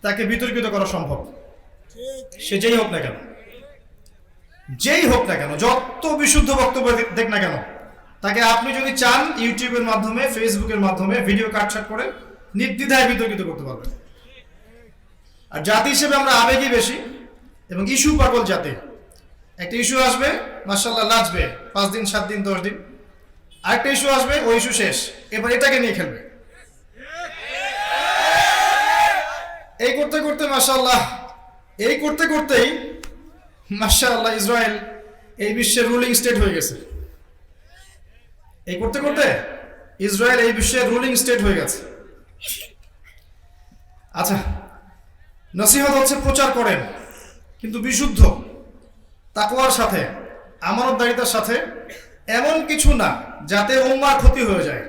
তাকে বিতর্কিত করা সম্ভব। সে যেই হোক না কেন, যেই হোক না কেন, যত বিশুদ্ধ বক্তব্য দেখ না কেন, তাকে আপনি যদি চান ইউটিউবের মাধ্যমে, ফেসবুকের মাধ্যমে ভিডিও কাটছাট করে নির্দ্বিধায় বিতর্কিত করতে পারবেন। আর জাতি হিসেবে আমরা আবেগী বেশি এবং ইস্যু পাগল জাতি। একটা ইস্যু আসবে, মাশাআল্লাহ নাচবে 5 দিন, 7 দিন, 10 দিন। আরেকটা ইস্যু আসবে, ওই ইস্যু শেষ, এবার এটাকে নিয়ে খেলবে। এই করতে করতে মাশাআল্লাহ, এই করতে করতেই মাশাআল্লাহ ইসরায়েল এই বিশ্বের রুলিং স্টেট হয়ে গেছে। এই করতে করতে ইসরায়েল এই বিশ্বের রুলিং স্টেট হয়ে গেছে। আচ্ছা, নসিহত হচ্ছে প্রচার করেন, কিন্তু বিশুদ্ধ তাকওয়ার সাথে, আমানতদারিতার সাথে। এমন কিছু না যাতে উম্মার ক্ষতি হয়ে যায়,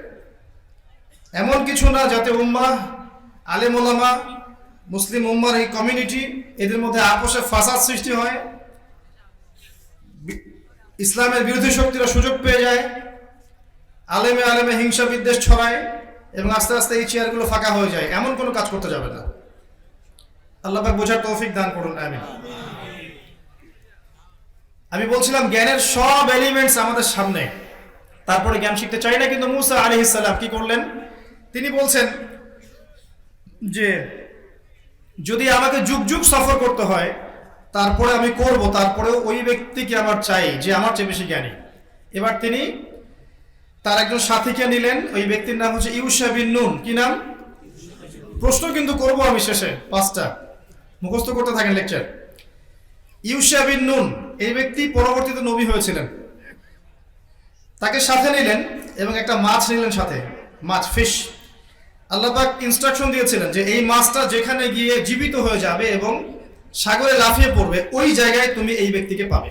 এমন কিছু না যাতে উম্মাহ, আলেম ওলামা, মুসলিম উম্মার এই কমিউনিটি, এদের মধ্যে আপোষে ফাসাদ সৃষ্টি হয়, ইসলামের বিরোধী শক্তিরা সুযোগ পেয়ে যায়, আলেমে আলেমে হিংসা বিদ্বেষ ছড়ায় এবং আস্তে আস্তে এই চেয়ারগুলো ফাঁকা হয়ে যায়। এমন কোনো কাজ করতে যাবে না। আল্লাহ পাক বোঝার তৌফিক দান করুন, আমিন। আমি বলছিলাম জ্ঞানের সব এলিমেন্টস আমাদের সামনে, তারপরে জ্ঞান শিখতে চাই না। কিন্তু মুসা আলাইহিস সালাম কি করলেন? তিনি বলছেন যে যদি আমাকে যুগ যুগ সফর করতে হয় তারপরে আমি করব, তারপরেও ওই ব্যক্তিকে আমার চাই যে আমার চেয়ে বেশি জ্ঞানী। এবার তিনি তার একজন সাথীকে নিলেন, ওই ব্যক্তির নাম হচ্ছে ইউশা বিন নুন। কি নাম? প্রশ্ন কিন্তু করব আমি শেষে, 5টা মুখস্থ করতে থাকেন লেকচার। ইউশা বিন নুন এই ব্যক্তি পরবর্তীতে নবী হয়েছিলেন। তাকে সাথে নিলেন এবং একটা মাছ নিলেন সাথে, মাছ, ফিশ। আল্লাহ পাক ইনস্ট্রাকশন দিয়েছিলেন যে এই মাছটা যেখানে গিয়ে জীবিত হয়ে যাবে এবং সাগরে লাফিয়ে পড়বে, ওই জায়গায় তুমি এই ব্যক্তিকে পাবে,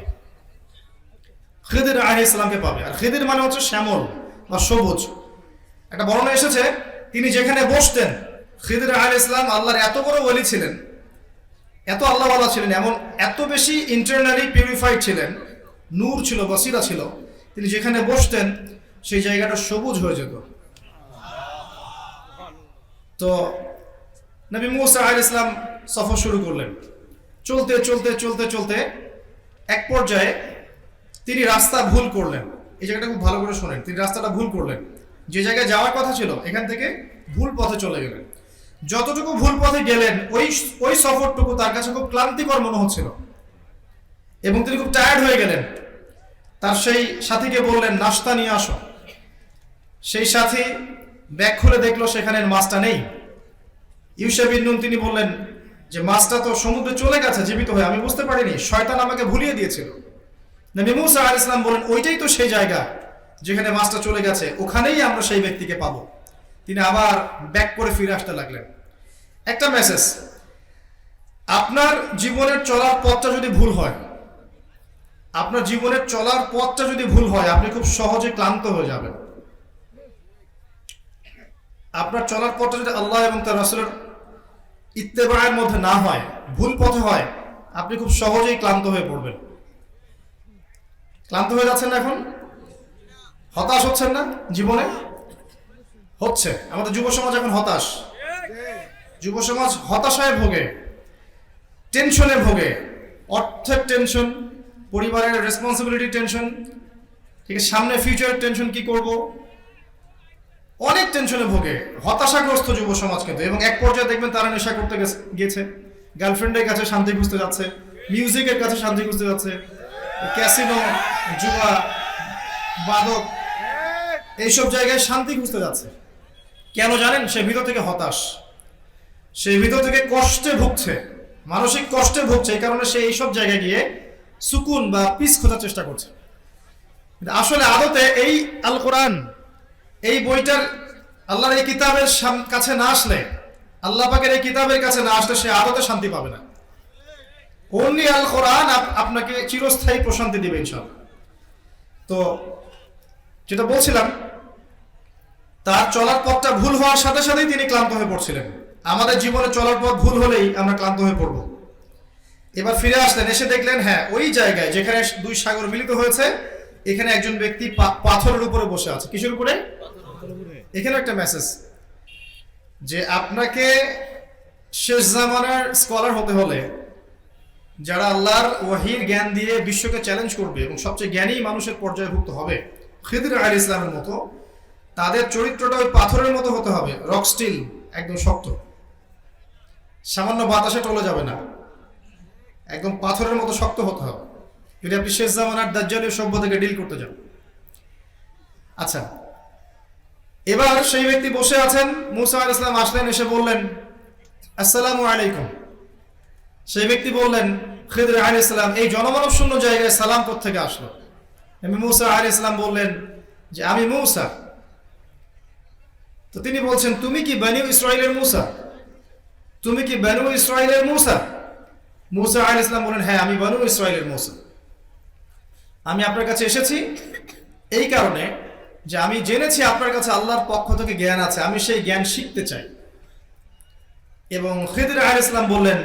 খিদির আলাইহিস সালামকে পাবে। আর খিদির মানে হচ্ছে শ্যামল বা সবুজ। একটা বর্ণনা এসেছে তিনি যেখানে বসতেন, খিদির আলাইহিস সালাম আল্লাহর এত বড় ওলি ছিলেন, এত আল্লাহওয়ালা ছিলেন, এমন এত বেশি ইন্টারনালি পিউরিফাইড ছিলেন, নূর ছিল, বসিরা ছিল, তিনি যেখানে বসতেন সেই জায়গাটা সবুজ হয়ে যেত। তো নবী মুসা আলাইহিস সালাম সফর শুরু করলেন। চলতে চলতে চলতে চলতে এক পর্যায়ে তিনি রাস্তা ভুল করলেন। এই জায়গাটা খুব ভালো করে শোনেন। তিনি রাস্তাটা ভুল করলেন, যে জায়গায় যাওয়ার কথা ছিল এখান থেকে ভুল পথে চলে গেলেন। যতটুকু ভুল পথে গেলেন ওই সফরটুকু তার কাছে খুব ক্লান্তিকর মনে হচ্ছিল এবং তিনি খুব টায়ার্ড হয়ে গেলেন। তার সেই সাথীকে বললেন, নাস্তা নিয়ে আসো। সেই সাথী ব্যাগ খুলে দেখলো সেখানে মাছটা নেই। ইউশা বিন নুন তিনি বললেন যে মাছটা তো সমুদ্রে চলে গেছে জীবিত হয়ে, আমি বুঝতে পারিনি, শয়তান আমাকে ভুলিয়ে দিয়েছিল। নবী মুসা আলাইহিস সালাম বলেন, ওইটাই তো সেই জায়গা যেখানে মাছটা চলে গেছে, ওখানেই আমরা সেই ব্যক্তিকে পাবো। তিনি আবার ব্যাক করে ফিরে আসতে লাগলেন। একটা মেসেজ, আপনার জীবনের চলার পথটা যদি ভুল হয়, আপনার জীবনের চলার পথটা যদি ভুল হয়, আপনি খুব সহজে ক্লান্ত হয়ে যাবেন। আপনার চলার পথটা যদি আল্লাহ এবং তার রাসূলের ইত্তেবায়ের মধ্যে না হয়, ভুল পথে হয়, আপনি খুব সহজেই ক্লান্ত হয়ে পড়বেন। ক্লান্ত হয়ে যাচ্ছেন না এখন? হতাশ হচ্ছেন না জীবনে? হচ্ছে। আমাদের যুব সমাজ এখন হতাশ। যুব সমাজ হতাশায় ভোগে, টেনশনে ভোগে, অর্থের টেনশন, পরিবারের রেসপন্সিবিলিটি টেনশন, ঠিক আছে, সামনে ফিউচারের টেনশন, কি করব, অনেক টেনশনে ভোগে, হতাশাগ্রস্ত যুব সমাজ কিন্তু। এবং এক পর্যায়ে দেখবেন তারা নেশা করতে গেছে, গার্লফ্রেন্ডের কাছে শান্তি খুঁজতে যাচ্ছে, মিউজিকের কাছে শান্তি খুঁজতে যাচ্ছে, ক্যাসিনো, জুয়া, বাদক, এইসব জায়গায় শান্তি খুঁজতে যাচ্ছে। কেন জানেন? সে ভিতর থেকে হতাশ, সে ভিতর থেকে কষ্টে ভুগছে, মানসিক কষ্টে ভুগছে। এই কারণে সে এইসব জায়গায় গিয়ে সুকুন বা পিস খোঁজার চেষ্টা করছে। আসলে আদতে এই আল কোরআন, এই বইটার, আল্লাহর এই কিতাবের কাছে না আসলে, আল্লাহ পাকের এই কিতাবের কাছে না আসলে সে আদতে শান্তি পাবে না। অনলি আল কোরআন আপনাকে চিরস্থায়ী প্রশান্তি দিবে ইনশাআল্লাহ। তো যেটা বলছিলাম, তার চলার পথটা ভুল হওয়ার সাথে সাথেই তিনি ক্লান্ত হয়ে পড়ছিলেন। আমাদের জীবনে চলার পথ ভুল হলেই আমরা ক্লান্ত হয়ে পড়ব। এবার ফিরে আসলেন, এসে দেখলেন হ্যাঁ ওই জায়গায় যেখানে দুই সাগর মিলিত হয়েছে এখানে একজন ব্যক্তি পাথরের উপরে বসে আছে। কিসের উপরে? এখানে একটা মেসেজ যে আপনাকে শেষ জামানার স্কলার হতে হলে, যারা আল্লাহর ওয়াহির জ্ঞান দিয়ে বিশ্বকে চ্যালেঞ্জ করবে এবং সবচেয়ে জ্ঞানী মানুষের পর্যায়ভুক্ত হবে খিদর আলাইহিস সালামের মতো, তাদের চরিত্রটা ওই পাথরের মতো হতে হবে, রক স্টিল, একদম শক্ত, সামান্য বাতাসে টলে যাবে না, একদম পাথরের মতো শক্ত হতে হবে যদি আপনি শেষ জামানার দাজ্জালীয় সভ্যতাকে ডিল করতে যান। আচ্ছা, এবার সেই ব্যক্তি বসে আছেন, মুসা আলাইহিস সালাম আসলেন, এসে বললেন আসসালামু আলাইকুম। সেই ব্যক্তি বললেন খিদর আলাইহিস সালাম, এই জনমানব শূন্য জায়গায় সালাম কোত্থেকে আসলো? আমি মুসা আলাইহিস সালাম বললেন যে আমি মুসা। তো তিনি বলছেন তুমি কি বনি ইসরাইলের মুসা? তুমি কি বনি ইসরাইলের মুসা? মুসা আলাইহিস সালাম বলেন হ্যাঁ আমি বনি ইসরাইলের মুসা। আমি আপনার কাছে এসেছি এই কারণে যে আমি জেনেছি আপনার কাছে আল্লাহর পক্ষ থেকে জ্ঞান আছে, আমি সেই জ্ঞান শিখতে চাই। এবং খিদর আলাইহিস সালাম বললেন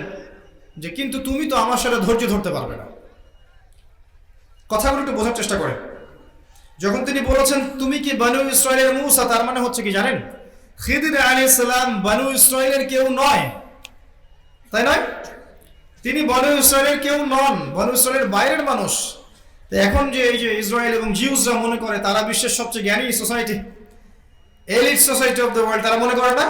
যে কিন্তু তুমি তো আমার সাথে ধৈর্য ধরতে পারবে না। কথাগুলো একটু বোঝার চেষ্টা করেন। যখন তিনি বলেছেন তুমি কি বনি ইসরাইলের মুসা, তার মানে হচ্ছে কি জানেন? খিদর আলাইহিস সালাম বনি ইসরাইলের কেউ নয়, তাই নয়? তিনি বনি ইসরাইলের কেউ নন, বনি ইসরাইলের বাইরের মানুষ। তো এখন যে এই যে ইসরায়েল এবং জিউসরা মনে করে তারা বিশ্বের সবচেয়ে জ্ঞানী society, elite society of the world, তারা মনে করে না?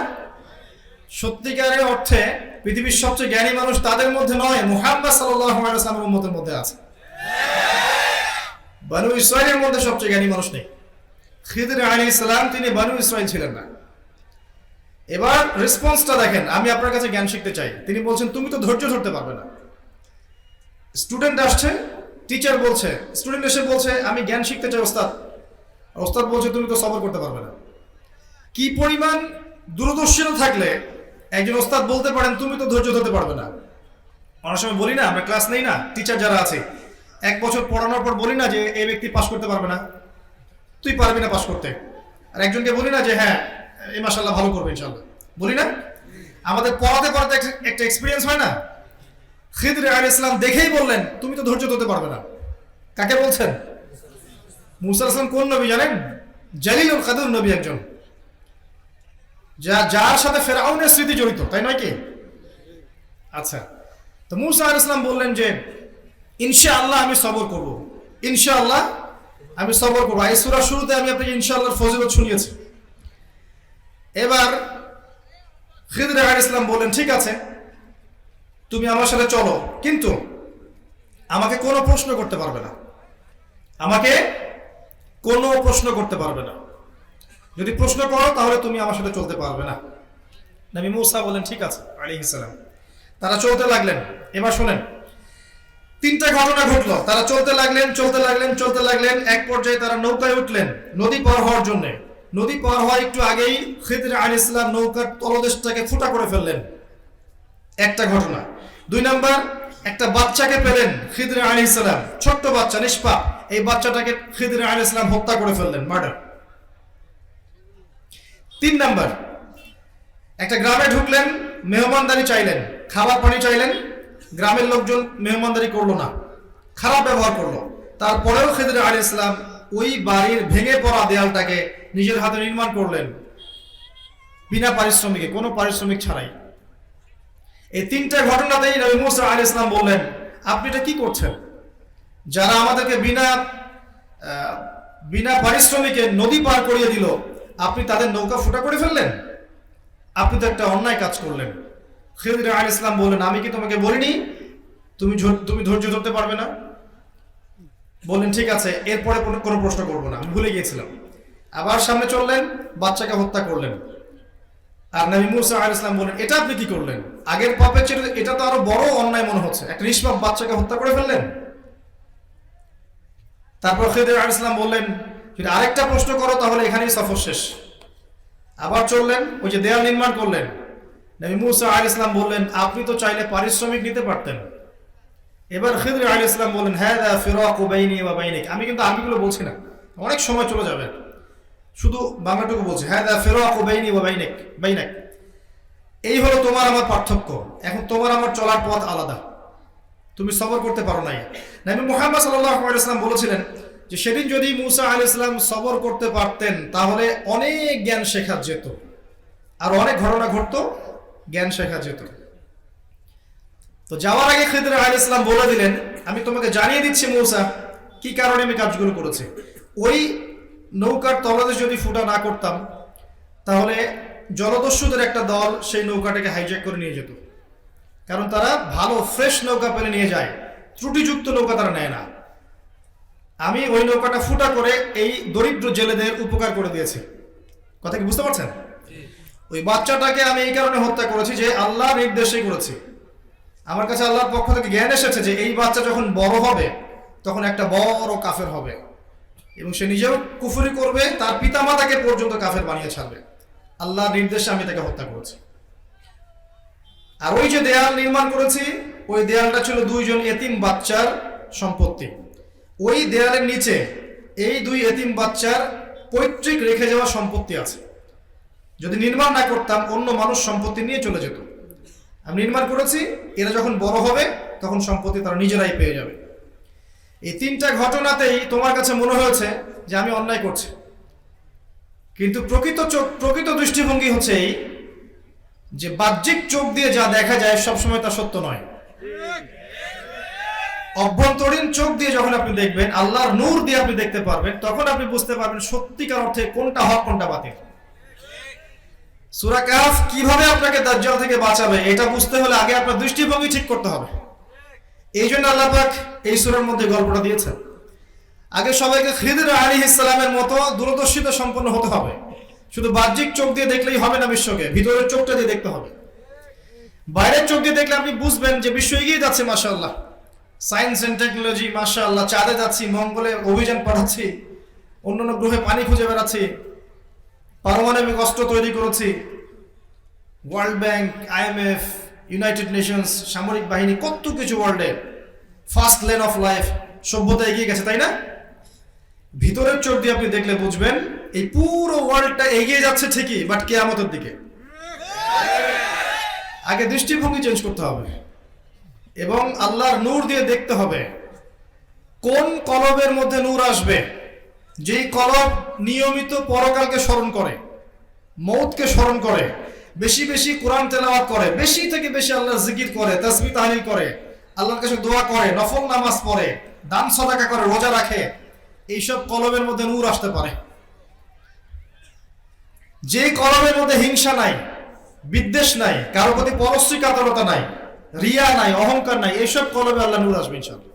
সত্যিকারের অর্থে পৃথিবীর সবচেয়ে জ্ঞানী মানুষ তাদের মধ্যে নয়, মুহাম্মদ সাল্লাল্লাহু আলাইহি ওয়াসাল্লামের উম্মতের মধ্যে আছে। বনি ইসরাইলের মধ্যে সবচেয়ে জ্ঞানী মানুষ নেই। খিদর আলাইহিস সালাম তিনি বনি ইসরাইল ছিলেন না। এবার রেসপন্সটা দেখেন, আমি আপনার কাছে জ্ঞান শিখতে চাই। তিনি বলছেন তুমি তো ধৈর্য ধরতে পারবে না। স্টুডেন্ট আসছে, টিচার বলছে, স্টুডেন্ট এসে বলছে আমি জ্ঞান শিখতে চাই ওস্তাদ। ওস্তাদ বলছে তুমি তো সবর করতে পারবে না। কি পরিমাণ দূরদর্শিতা থাকলে একজন ওস্তাদ বলতে পারেন তুমি তো ধৈর্য ধরতে পারবে না। অনেক সময় বলি না, আমরা ক্লাস নেই না, টিচার যারা আছে এক বছর পড়ানোর পর বলি না যে এই ব্যক্তি পাস করতে পারবে না, তুই পারবি না পাস করতে। আর একজনকে বলি না যে হ্যাঁ এই মাশাআল্লাহ ভালো করবে ইনশাআল্লাহ, বলি না? আমাদের পড়াতে পড়াতে একটা এক্সপিরিয়েন্স হয় না? খিদর আলাইহিস সালাম দেখেই বললেন তুমি তো ধৈর্য ধরতে পারবে না। কাকে বলছেন? মুসা আলাইহিস সালাম কোন নবী জানেন? জালিলুল কদর নবী, একজন যার সাথে ফেরাউনের স্মৃতি জড়িত, তাই নয় কি? আচ্ছা, তো মুসা আলাইহিস সালাম বললেন যে ইনশাআল্লাহ আমি সবর করব, ইনশাআল্লাহ আমি সবর করব। এই সূরার শুরুতে আমি আপনাকে ইনশাআল্লাহর ফজিলত শুনিয়েছি। এবার খিদর আলাইহিস সালাম বললেন ঠিক আছে তুমি আমার সাথে চলো, কিন্তু আমাকে কোনো প্রশ্ন করতে পারবে না, আমাকে কোনো প্রশ্ন করতে পারবে না। যদি প্রশ্ন করো তাহলে তুমি আমার সাথে চলতে পারবে না। নবী মুসা বলেন ঠিক আছে আলাইহিস সালাম। তারা চলতে লাগলেন। এবার শোনেন, তিনটা ঘটনা ঘটলো। তারা চলতে লাগলেন চলতে লাগলেন চলতে লাগলেন, এক পর্যায়ে তারা নৌকায় উঠলেন নদী পার হওয়ার জন্য। নদী পার হওয়ার একটু আগেই খিদর আলাইহিস সালাম নৌকার তলদেশটাকে ফুটা করে ফেললেন, একটা ঘটনা। দুই নাম্বার, একটা বাচ্চাকে পেলেন খিদর আলাইহিস সালাম, ছোট্ট বাচ্চা নিষ্পাপ, এই বাচ্চাটাকে খিদর আলাইহিস সালাম হত্যা করে ফেললেন, মার্ডার। তিন নাম্বার, একটা গ্রামে ঢুকলেন, মেহমানদারি চাইলেন, খাবার পানি চাইলেন, গ্রামের লোকজন মেহমানদারি করলো না, খারাপ ব্যবহার করলো। তারপরেও খিদর আলাইহিস সালাম ওই বাড়ির ভেঙে পড়া দেয়ালটাকে নিজের হাতে নির্মাণ করলেন বিনা পারিশ্রমিকে, কোনো পারিশ্রমিক ছাড়াই। এই তিনটা ঘটনাতেই নবী মুসা আলাইহিস সালাম বললেন আপনি এটা কি করছেন? যারা আমাদেরকে বিনা পারিশ্রমিকে নদী পার করিয়ে দিল, আপনি তাদের নৌকা ফুটা করে ফেললেন, আপনি তো একটা অন্যায় কাজ করলেন। খিদর আলাইহিস সালাম বললেন আমি কি তোমাকে বলিনি তুমি ধৈর্য ধরতে পারবে না? বললেন ঠিক আছে এরপরে কোনো প্রশ্ন করবো না, আমি ভুলে গিয়েছিলাম। আবার সামনে চললেন, বাচ্চাকে হত্যা করলেন। আর নবী মুসা আলাইহিস সালাম বলেন এটা আপনি কি করলেন? আগের পাপের চেয়ে এটা তো আরো বড় অন্যায় মনে হচ্ছে, একটা নিষ্পাপ বাচ্চাকে হত্যা করে ফেললেন। তারপর খিদর আলাইহিস সালাম বললেন যদি আরেকটা প্রশ্ন করো তাহলে এখানেই সফর শেষ। আবার চললেন, ওই যে দেয়াল নির্মাণ করলেন। নবী মুসা আলাইহিস সালাম বললেন আপনি তো চাইলে পারিশ্রমিক নিতে পারতেন, এবার খিদর আলাইহিস সালাম বলেন, হাযা ফিরাকু বাইনি ওয়া বাইনিক। আমি কিন্তু আরবিগুলো বলছি না, অনেক সময় চলে যাবে, শুধু বাংলাটুকু বলছি। হাযা ফিরাকু বাইনি ওয়া বাইনাক, এই হলো তোমার আমার পার্থক্য। এখন তোমার আমার চলার পথ আলাদা, তুমি সবর করতে পারো নাই। নবী মুহাম্মদ সাল্লাল্লাহু আলাইহি ওয়াসাল্লাম বলেছিলেন যে সেদিন যদি মুসা আলাইহিস সালাম সবর করতে পারতেন তাহলে অনেক জ্ঞান শেখা যেত, আর অনেক ঘটনা ঘটতো, জ্ঞান শেখা যেত। তো যাওয়ার আগে খিদর আলাইহিস সালাম বলে দিলেন, আমি তোমাকে জানিয়ে দিচ্ছি মুসা কি কারণে আমি কাজগুলো করেছি। ওই নৌকার তলদেশ যদি ফুটা না করতাম তাহলে জলদস্যুদের একটা দল সেই নৌকাটাকে হাইজ্যাক করে নিয়ে যেত, কারণ তারা ভালো ফ্রেশ নৌকা পেলে নিয়ে যায়, ত্রুটিযুক্ত নৌকা তারা নেয় না। আমি ওই নৌকাটা ফুটা করে এই দরিদ্র জেলেদের উপকার করে দিয়েছি। কথা কি বুঝতে পারছেন? ওই বাচ্চাটাকে আমি এই কারণে হত্যা করেছি যে আল্লাহর নির্দেশেই করেছি। আমার কাছে আল্লাহর পক্ষ থেকে জ্ঞান এসেছে যে এই বাচ্চা যখন বড় হবে তখন একটা বড় কাফের হবে এবং সে নিজেও কুফরি করবে, তার পিতামাতাকে পর্যন্ত কাফের বানিয়ে ছাড়বে। আল্লাহর নির্দেশে আমি তাকে হত্যা করেছি। আর ওই যে দেয়াল নির্মাণ করেছি, ওই দেয়ালটা ছিল দুইজন এতিম বাচ্চার সম্পত্তি। ওই দেয়ালের নিচে এই দুই এতিম বাচ্চার পৈতৃক রেখে যাওয়া সম্পত্তি আছে। যদি নির্মাণ না করতাম অন্য মানুষ সম্পত্তি নিয়ে চলে যেত। আমি নির্মাণ করেছি, এরা যখন বড় হবে তখন সম্পত্তি তারা নিজেরাই পেয়ে যাবে। এই তিনটা ঘটনাতেই তোমার কাছে মনে হয়েছে যে আমি অন্যায় করছি, কিন্তু প্রকৃত দৃষ্টিভঙ্গি হচ্ছে এই যে বাহ্যিক চোখ দিয়ে যা দেখা যায় সবসময় তা সত্য নয়। অভ্যন্তরীণ চোখ দিয়ে যখন আপনি দেখবেন, আল্লাহর নূর দিয়ে আপনি দেখতে পারবেন, তখন আপনি বুঝতে পারবেন সত্যিকার অর্থে কোনটা হক কোনটা বাতিল। সূরা কাহফ কিভাবে আপনাকে দাজ্জাল থেকে বাঁচাবে এটা বুঝতে হলে আগে আপনার দৃষ্টিভঙ্গি ঠিক করতে হবে। এই জন্য আল্লাহ পাক এই সূরার মধ্যে গল্পটা দিয়েছেন। আগে সবাইকে খিদর আলাইহিস সালামের মতো দূরদর্শিতা সম্পন্ন হতে হবে। শুধু বাহ্যিক চোখ দিয়ে দেখলেই হবে না, বিশ্বকে ভিতরের চোখটা দিয়ে দেখতে হবে। বাইরের চোখ দিয়ে দেখলে আপনি বুঝবেন যে বিশ্ব এগিয়ে যাচ্ছে, মাশাআল্লাহ, সায়েন্স এন্ড টেকনোলজি, মাশাআল্লাহ, চাঁদে যাচ্ছি, মঙ্গলে অভিযান পাঠাচ্ছি, অন্যান্য গ্রহে পানি খুঁজে বেড়াচ্ছি, পারমাণবিক অস্ত্র তৈরি করেছি, world bank, IMF, United Nations, সামরিক বাহিনী, কত কিছু, ওয়ার্ল্ডে ফার্স্ট লেন অফ লাইফ, সভ্যতা এগিয়ে গেছে, তাই না? ভিতরের চোখ দিয়ে আপনি দেখলে বুঝবেন এই পুরো ওয়ার্ল্ডটা এগিয়ে যাচ্ছে ঠিকই, বাট কিয়ামতের দিকে। আগে দৃষ্টিভঙ্গি চেঞ্জ করতে হবে এবং আল্লাহর নূর দিয়ে দেখতে হবে কোন কলবের মধ্যে নূর আসবে, যেই কলব নিয়মিত পরকালকে স্মরণ করে, মৌতকে স্মরণ করে, বেশি বেশি কোরআন তেলাওয়াত করে, বেশি থেকে বেশি আল্লাহর জিকির করে, তাসবিহ তাহলিল করে, আল্লাহর কাছে দোয়া করে, নফল নামাজ পড়ে, দান সাদাকা করে, রোজা রাখে, এইসব কলবের মধ্যে নূর আসতে পারে। যে কলবের মধ্যে হিংসা নাই, বিদ্বেষ নাই, কারো প্রতি পরশ্রী কাতরতা নাই, রিয়া নাই, অহংকার নাই, এইসব কলবে আল্লাহ নূর আসবে ইনশাআল্লাহ।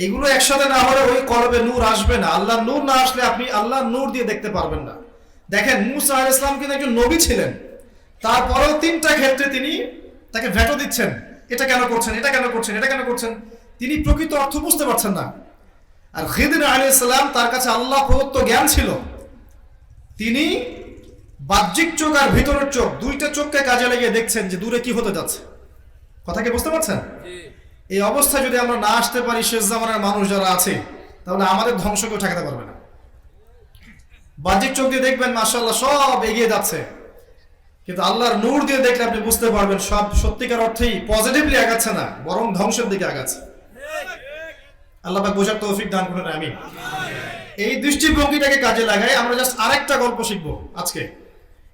এগুলো একসাথে না হলে ওই কলবে নূর আসবে না। আল্লাহর নূর না আসলে আপনি আল্লাহর নূর দিয়ে দেখতে পারবেন না। দেখেন, মুসা আলাইহিস সালাম কিন্তু একজন নবী ছিলেন, তারপরেও তিনটা ক্ষেত্রে তিনি তাকে ভেটো দিচ্ছেন, এটা কেন করছেন, এটা কেন করছেন, এটা কেন করছেন। তিনি প্রকৃত অর্থ বুঝতে পারছেন না। আর খিদর আলাইহিস সালাম, তার কাছে আল্লাহ প্রদত্ত জ্ঞান ছিল, তিনি বাহ্যিক চোখ আর ভিতরের চোখ, দুইটা চোখকে কাজে লাগিয়ে দেখছেন যে দূরে কি হতে যাচ্ছে। কথা কি বুঝতে পারছেন? এই অবস্থায় যদি আমরা না আসতে পারি, শেষ জামানার মানুষ যারা আছে, তাহলে আমাদের ধ্বংস কেউ ঠেকাতে পারবে না। বাহ্যিক চোখ দিয়ে দেখবেন মাশাআল্লাহ সব এগিয়ে যাচ্ছে, কিন্তু আল্লাহর নূর দিয়ে দেখলে আপনি বুঝতে পারবেন সব সত্যিকার অর্থেই পজিটিভলি আগাচ্ছে না, বরং ধ্বংসের দিকে আগাচ্ছে। আল্লাহ পাক বোঝার তৌফিক দান করুন, আমিন। এই দৃষ্টিভঙ্গিটাকে কাজে লাগাই আমরা জাস্ট আরেকটা গল্প শিখবো আজকে,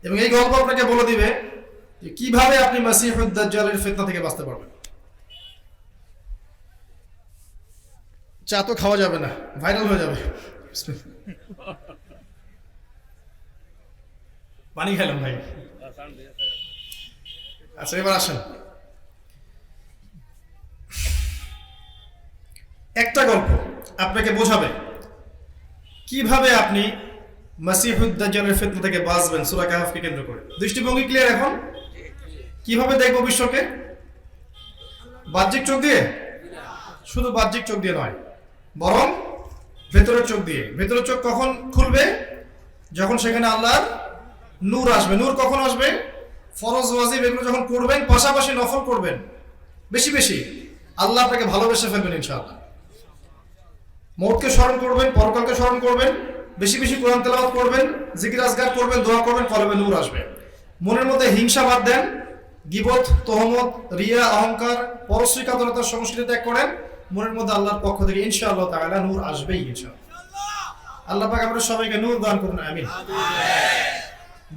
এবং এই গল্প আপনাকে বলে দিবে যে কিভাবে আপনি মাসিহুদ দাজ্জালের ফিতনা থেকে বাঁচতে পারবেন। চা তো খাওয়া যাবে না, ভাইরাল হয়ে যাবে। পানি খেলাম ভাই। আচ্ছা, এবার আসেন, একটা গল্প আপনাকে বোঝাবে কিভাবে আপনি মাসিহুদ দাজ্জালের ফিতনা থেকে বাঁচবেন সূরা কাহফকে কেন্দ্র করে। দৃষ্টিভঙ্গি ক্লিয়ার? এখন কিভাবে দেখবো বিশ্বকে? বাহ্যিক চোখ দিয়ে? শুধু বাহ্যিক চোখ দিয়ে নয়, বরং ভেতরের চোখ দিয়ে। ভেতরের চোখ কখন খুলবে? যখন সেখানে আল্লাহর নূর আসবে। নূর কখন আসবে? ফরজ ওয়াজিব এগুলো যখন করবেন, পাশাপাশি নফল করবেন বেশি বেশি, আল্লাহ আপনাকে ভালোবেসে ফেলবেন ইনশাআল্লাহ। মওতকে স্মরণ করবেন, পরকালকে স্মরণ করবেন, বেশি বেশি কোরআন তেলাওয়াত করবেন, জিকির আজকার করবেন, দোয়া করবেন, কলবে নূর আসবে। মনের মধ্যে হিংসা বাদ দেন, গীবত, তহমত, রিয়া, অহংকার, পরশ্রী কাতরতার সংস্কৃতি ত্যাগ করেন। মনের মধ্যে আল্লাহর পক্ষ থেকে ইনশাআল্লাহ তাআলা নূর আসবেই ইনশাআল্লাহ। আল্লাহ পাক আমাদের সবাইকে নূর দান করুন, আমিন।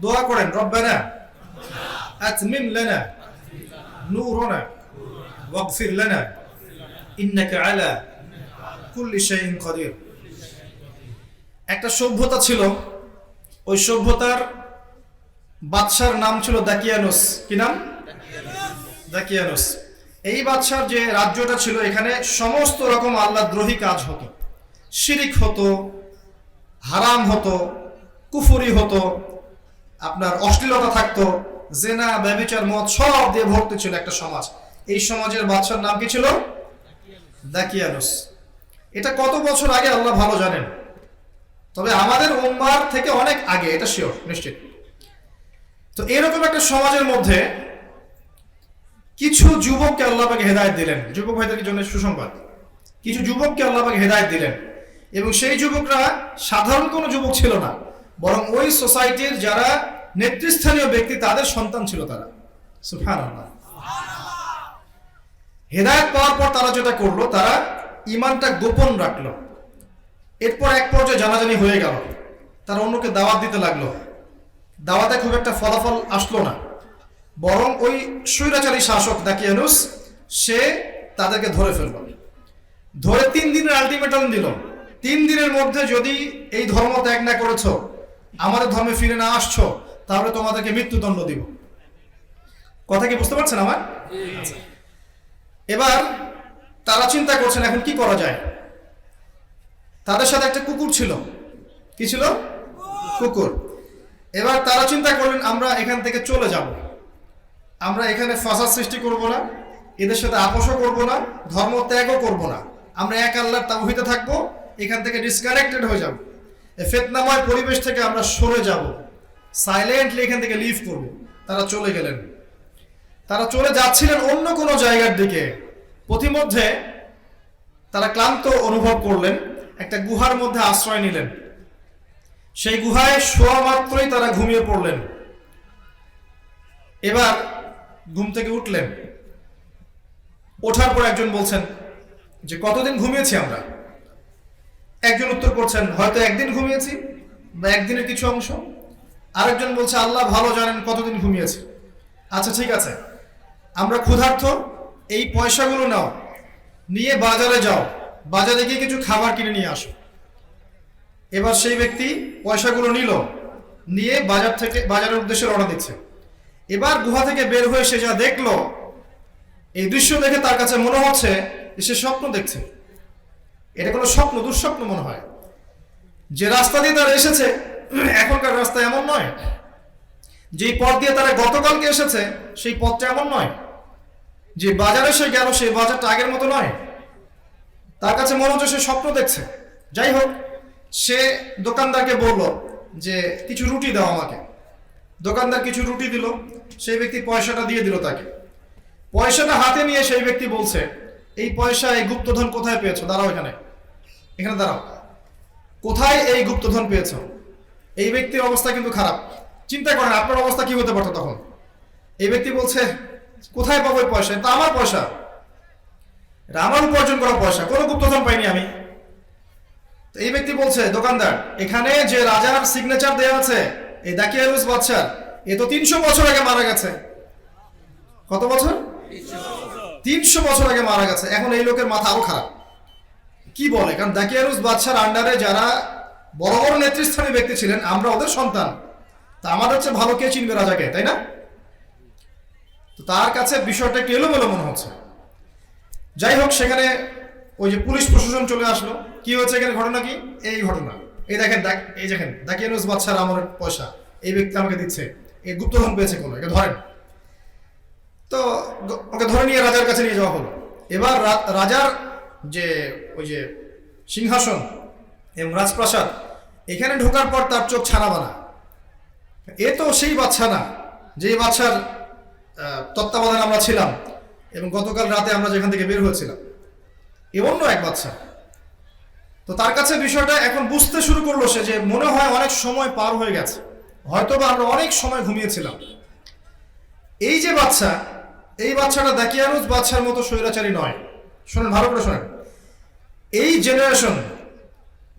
দোয়া করেন, রব্বানা আতমিম লানা নূরানা ওয়াগফির লানা ইন্নাকা আলা কুল্লি শাইইন কাদির। একটা সভ্যতা ছিল, ওই সভ্যতার বাদশার নাম ছিল দাকিয়ানুস। কি নাম? দাকিয়ানুস। এই বাদশার যে রাজ্যটা ছিল, এখানে সমস্ত রকম আল্লাহদ্রোহী কাজ হতো, শিরিক হতো, হারাম হতো, কুফরি হতো, আপনার অশ্লীলতা থাকতো, জেনা, ব্যভিচার, মদ সব দিয়ে ভর্তি ছিল একটা সমাজ। এই সমাজের বাদশার নাম কি ছিল? দাকিয়ানুস। এটা কত বছর আগে আল্লাহ ভালো জানেন, তবে আমাদের উম্মার থেকে অনেক আগে, এটা শিওর, নিশ্চিত। তো এরকম একটা সমাজের মধ্যে কিছু যুবককে আল্লাহ পাক হেদায়েত দিলেন। যুবক ভাইদের জন্য সুসংবাদ, কিছু যুবককে আল্লাহ পাক হেদায়েত দিলেন, এবং সেই যুবকরা সাধারণ কোনো যুবক ছিল না, বরং ওই সোসাইটির যারা নেতৃস্থানীয় ব্যক্তি তাদের সন্তান ছিল তারা। সুবহানাল্লাহ। হেদায়েত পাওয়ার পর তারা যেটা করলো, তারা ঈমানটা গোপন রাখলো। এরপর এক পর্যায়ে জানাজানি হয়ে গেল, তারা অন্যকে দাওয়াত দিতে লাগলো। দাওয়াতে খুব একটা ফলাফল আসলো না, বরং ওই স্বৈরাচারী শাসক দাকিয়ানুস সে তাদেরকে ধরে ফেলল। ধরে 3 দিনের আলটিমেটাম দিল, 3 দিনের মধ্যে যদি এই ধর্ম ত্যাগ না করেছো, আমাদের ধর্মে ফিরে না আসছো, তাহলে তোমাদেরকে মৃত্যুদণ্ড দিব। কথা কি বুঝতে পারছেন আমার? এবার তারা চিন্তা করছেন এখন কি করা যায়। তাদের সাথে একটা কুকুর ছিল। কি ছিল? কুকুর। এবার তারা চিন্তা করলেন আমরা এখান থেকে চলে যাব, আমরা এখানে ফাসাদ সৃষ্টি করব না, এদের সাথে আপোষও করব না, ধর্ম ত্যাগও করব না, আমরা এক আল্লাহর তাওহীদে থাকবো, এখান থেকে ডিসকানেক্টেড হয়ে যাব, এই ফিতনাময় পরিবেশ থেকে আমরা সরে যাব, সাইলেন্টলি এখান থেকে লিভ করব। তারা চলে গেলেন। তারা চলে যাচ্ছিলেন অন্য কোনো জায়গার দিকে। পথিমধ্যে তারা ক্লান্ত অনুভব করলেন, একটা গুহার মধ্যে আশ্রয় নিলেন। সেই গুহায় শোয়া মাত্রই তারা ঘুমিয়ে পড়লেন। এবার ঘুম থেকে উঠলেন, ওঠার পর একজন বলছেন যে কতদিন ঘুমিয়েছি আমরা? একজন উত্তর করছেন হয়তো একদিন ঘুমিয়েছি বা একদিনের কিছু অংশ। আরেকজন বলছে আল্লাহ ভালো জানেন কতদিন ঘুমিয়েছি। আচ্ছা ঠিক আছে, আমরা ক্ষুধার্ত, এই পয়সাগুলো নাও, নিয়ে বাজারে যাও, বাজারে গিয়ে কিছু খাবার কিনে নিয়ে আসো। এবার সেই ব্যক্তি পয়সাগুলো নিল, নিয়ে বাজারের উদ্দেশ্যে রওনা দিচ্ছে। এবার গুহা থেকে বের হয়ে সে যা দেখলো, এই দৃশ্য দেখে তার কাছে মনে হচ্ছে সে স্বপ্ন দেখছে। এটা কোনো স্বপ্ন, দুঃস্বপ্ন মনে হয়। যে রাস্তা দিয়ে তারা এসেছে এখনকার রাস্তা এমন নয়, যেই পথ দিয়ে তারা গতকালকে এসেছে সেই পথটা এমন নয়, যে বাজারে সে গেল সেই বাজারটা আগের মতো নয়। তার কাছে মনে হচ্ছে সে স্বপ্ন দেখছে। যাই হোক, সে দোকানদারকে বলল যে কিছু রুটি দাও আমাকে। দোকানদার কিছু রুটি দিল, সেই ব্যক্তি পয়সাটা দিয়ে দিল তাকে। পয়সাটা হাতে নিয়ে সেই ব্যক্তি বলছে এই পয়সা, এই গুপ্তধন কোথায় পেয়েছো? দাঁড়াও, এখানে দাঁড়াও, কোথায় এই গুপ্তধন পেয়েছো? এই ব্যক্তির অবস্থা কিন্তু খারাপ। চিন্তা করেন আপনার অবস্থা কি হতে পারতো তখন। এই ব্যক্তি বলছে কোথায় পাবো এই পয়সা? তা আমার পয়সা, এটা আমার উপার্জন করা পয়সা, কোনো গুপ্তধন পাইনি আমি। তো এই ব্যক্তি বলছে দোকানদার, এখানে যে রাজার সিগনেচার দেওয়া আছে এই দাকিয়ানুস বাদশার, এ তো 300 বছর আগে মারা গেছে। কত বছর? 300 বছর আগে মারা গেছে। এখন এই লোকের মাথা আরো খারাপ। কি বলে? কারণ দাকিয়ানুস বাদশার আন্ডারে যারা বড় বড় নেতৃস্থানীয় ব্যক্তি ছিলেন, আমরা ওদের সন্তান, তা আমাদের চেয়ে ভালো কে চিনবে রাজাকে, তাই না? তো তার কাছে বিষয়টা একটু এলোমেলো মনে হচ্ছে। যাই হোক, সেখানে ওই যে পুলিশ প্রশাসন চলে আসলো। কি হয়েছে এখানে, ঘটনা কি? এই ঘটনা, এই দেখেন, এই দেখেন দাকিয়ানুস বাদশার আমার পয়সা এই ব্যক্তি আমাকে দিচ্ছে, এই গুপ্তধন পেয়েছে কোনো, একে ধরেন। তো ওকে ধরে নিয়ে রাজার কাছে নিয়ে যাওয়া হলো। এবার রাজার যে ওই যে সিংহাসন এবং রাজপ্রাসাদ, এখানে ঢোকার পর তার চোখ ছানা বানা। এ তো সেই বাদশা না যেই বাদশার তত্ত্বাবধানে আমরা ছিলাম এবং গতকাল রাতে আমরা যেখান থেকে বের হয়েছিলাম, এ অন্য এক বাচ্চা। তো তার কাছে বিষয়টা এখন বুঝতে শুরু করলো সে, যে মনে হয় অনেক সময় পার হয়ে গেছে, হয়তোবা আমরা অনেক সময় ঘুমিয়েছিলাম। এই যে বাচ্চা, এই বাচ্চাটা দাকিয়ানুস বাচ্চার মতো স্বৈরাচারী নয়। শোনেন, ভালো করে শোনেন, এই জেনারেশন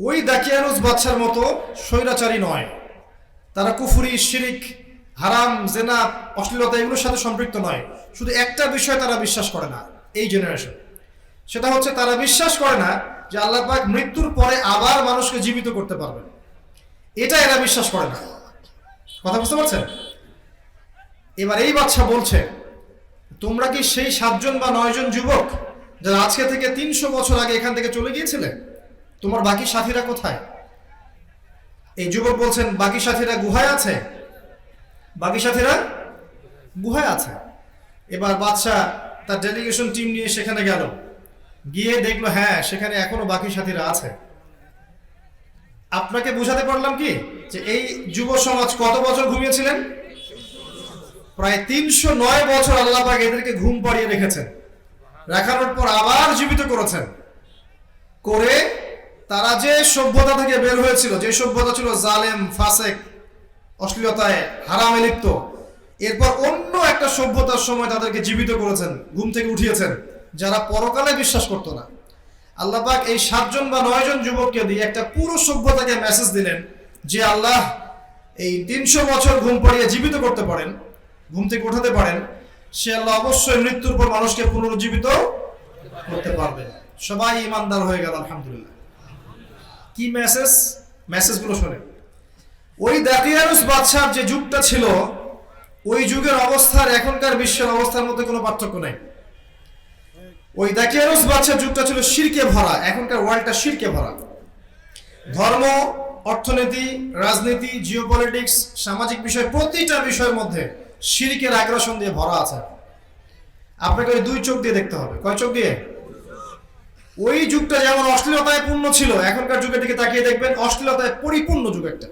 ওই দাকিয়ানুস বাচ্চার মতো স্বৈরাচারী নয়। তারা কুফরি, শিরিক, হারাম, জেনা, অশ্লীলতা এগুলোর সাথে সম্পৃক্ত নয়। শুধু একটা বিষয় তারা বিশ্বাস করে না এই জেনারেশন, সেটা হচ্ছে তারা বিশ্বাস করে না যে আল্লাহ পাক মৃত্যুর পরে আবার মানুষকে জীবিত করতে পারবেন। এটা এরা বিশ্বাস করে না। কথা বুঝতে পারছেন? এবার এই বাচ্চা বলছে, তোমরা কি সেই 7 জন বা 9 জন যুবক যারা আজকে থেকে 300 বছর আগে এখান থেকে চলে গিয়েছিলে? তোমার বাকি সাথীরা কোথায়? এই যুবক বলছেন, বাকি সাথীরা গুহায় আছে। বাকি সাথীরা গুহায় আছে। এবার বাচ্চা তার ডেলিগেশন টিম নিয়ে সেখানে গেল, গিয়ে দেখলো হ্যাঁ সেখানে এখনো বাকি সাথীরা আছে। আপনাকে বুঝাতে পারলাম কি যে এই যুব সমাজ কত বছর ঘুমিয়েছিলেন? প্রায় 309 বছর আল্লাহ পাক এদেরকে ঘুম পাড়িয়ে রেখেছেন। রাখানোর পর আবার জীবিত করেছেন। করে তারা যে সভ্যতা থেকে বের হয়েছিল, যে সভ্যতা ছিল জালেম, ফাসেক, অশ্লীলতায়, হারামে লিপ্ত, এরপর অন্য একটা সভ্যতার সময় তাদেরকে জীবিত করেছেন, ঘুম থেকে উঠিয়েছেন, যারা পরকালে বিশ্বাস করতো না। আল্লাহ পাক এই 7 জন বা 9 জন যুবককে দিয়ে একটা পুরো সভ্যতাকে মেসেজ দিলেন যে আল্লাহ এই 300 বছর ঘুম পাড়িয়ে জীবিত করতে পারেন, ঘুম থেকে উঠাতে পারেন। সে আল্লাহ অবশ্যই মৃত্যুর পর মানুষকে পুনরুজ্জীবিত করতে পারবেন। সবাই ইমানদার হয়ে গেল, আলহামদুলিল্লাহ। কি মেসেজ? মেসেজগুলো শোনেন। ওই দাকিয়ানুস বাদশার যে যুগটা ছিল, ওই যুগের অবস্থার এখনকার বিশ্বের অবস্থার মধ্যে কোনো পার্থক্য নেই। ওই দাকিয়ানুস বাদশার যুগটা ছিল শিরকে ভরা, এখনকার ওয়ার্ল্ডটা শিরকে ভরা। ধর্ম, অর্থনীতি, রাজনীতি, জিওপলিটিক্স, সামাজিক বিষয়, প্রতিটা বিষয়ের মধ্যে শিরকের আগ্রাসন দিয়ে ভরা আছে। আপনাকে ওই 2 চোখ দিয়ে দেখতে হবে। কয় চোখ দিয়ে? ওই যুগটা যেমন অশ্লীলতায় পূর্ণ ছিল, এখনকার যুগের দিকে তাকিয়ে দেখবেন অশ্লীলতায় পরিপূর্ণ যুগ একটা।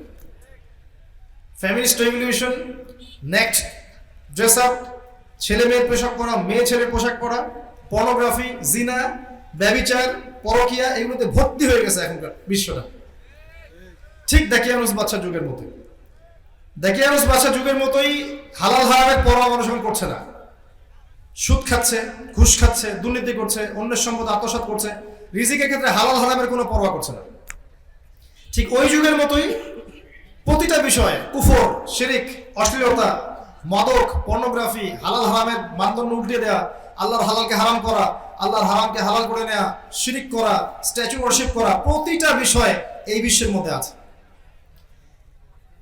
Feminist revolution, next dress up, ছেলে মেয়ের পোশাক পরা, মেয়ে ছেলের পোশাক পরা, পর্নোগ্রাফি, জিনা, ব্যভিচার, পরকিয়া, এগুলোতে ভর্তি হয়ে গেছে এখনকার বিশ্বটা। ঠিক দাকিয়ানুস বাদশার যুগের মতো। দাকিয়ানুস বাদশার যুগের মতোই হালাল হারামের পরোয়া মানুষ করছে না। সুদ খাচ্ছে, ঘুষ খাচ্ছে, দুর্নীতি করছে, অন্যের সম্পদ আত্মসাৎ করছে, রিজিকের ক্ষেত্রে হালাল হারামের কোনো পরোয়া করছে না। ঠিক ওই যুগের মতোই প্রতিটা বিষয়, কুফর, শিরিক, অশ্লীলতা, মাদক, পর্নোগ্রাফি, হালাল হারামের মানদণ্ড উল্টে দেয়া, আল্লাহর হালালকে হারাম করা, আল্লাহর হারামকে হালাল করে নেওয়া, শিরিক করা, স্ট্যাচু ওয়ার্শিপ করা, প্রতিটা বিষয় এই বিশ্বের মধ্যে আছে।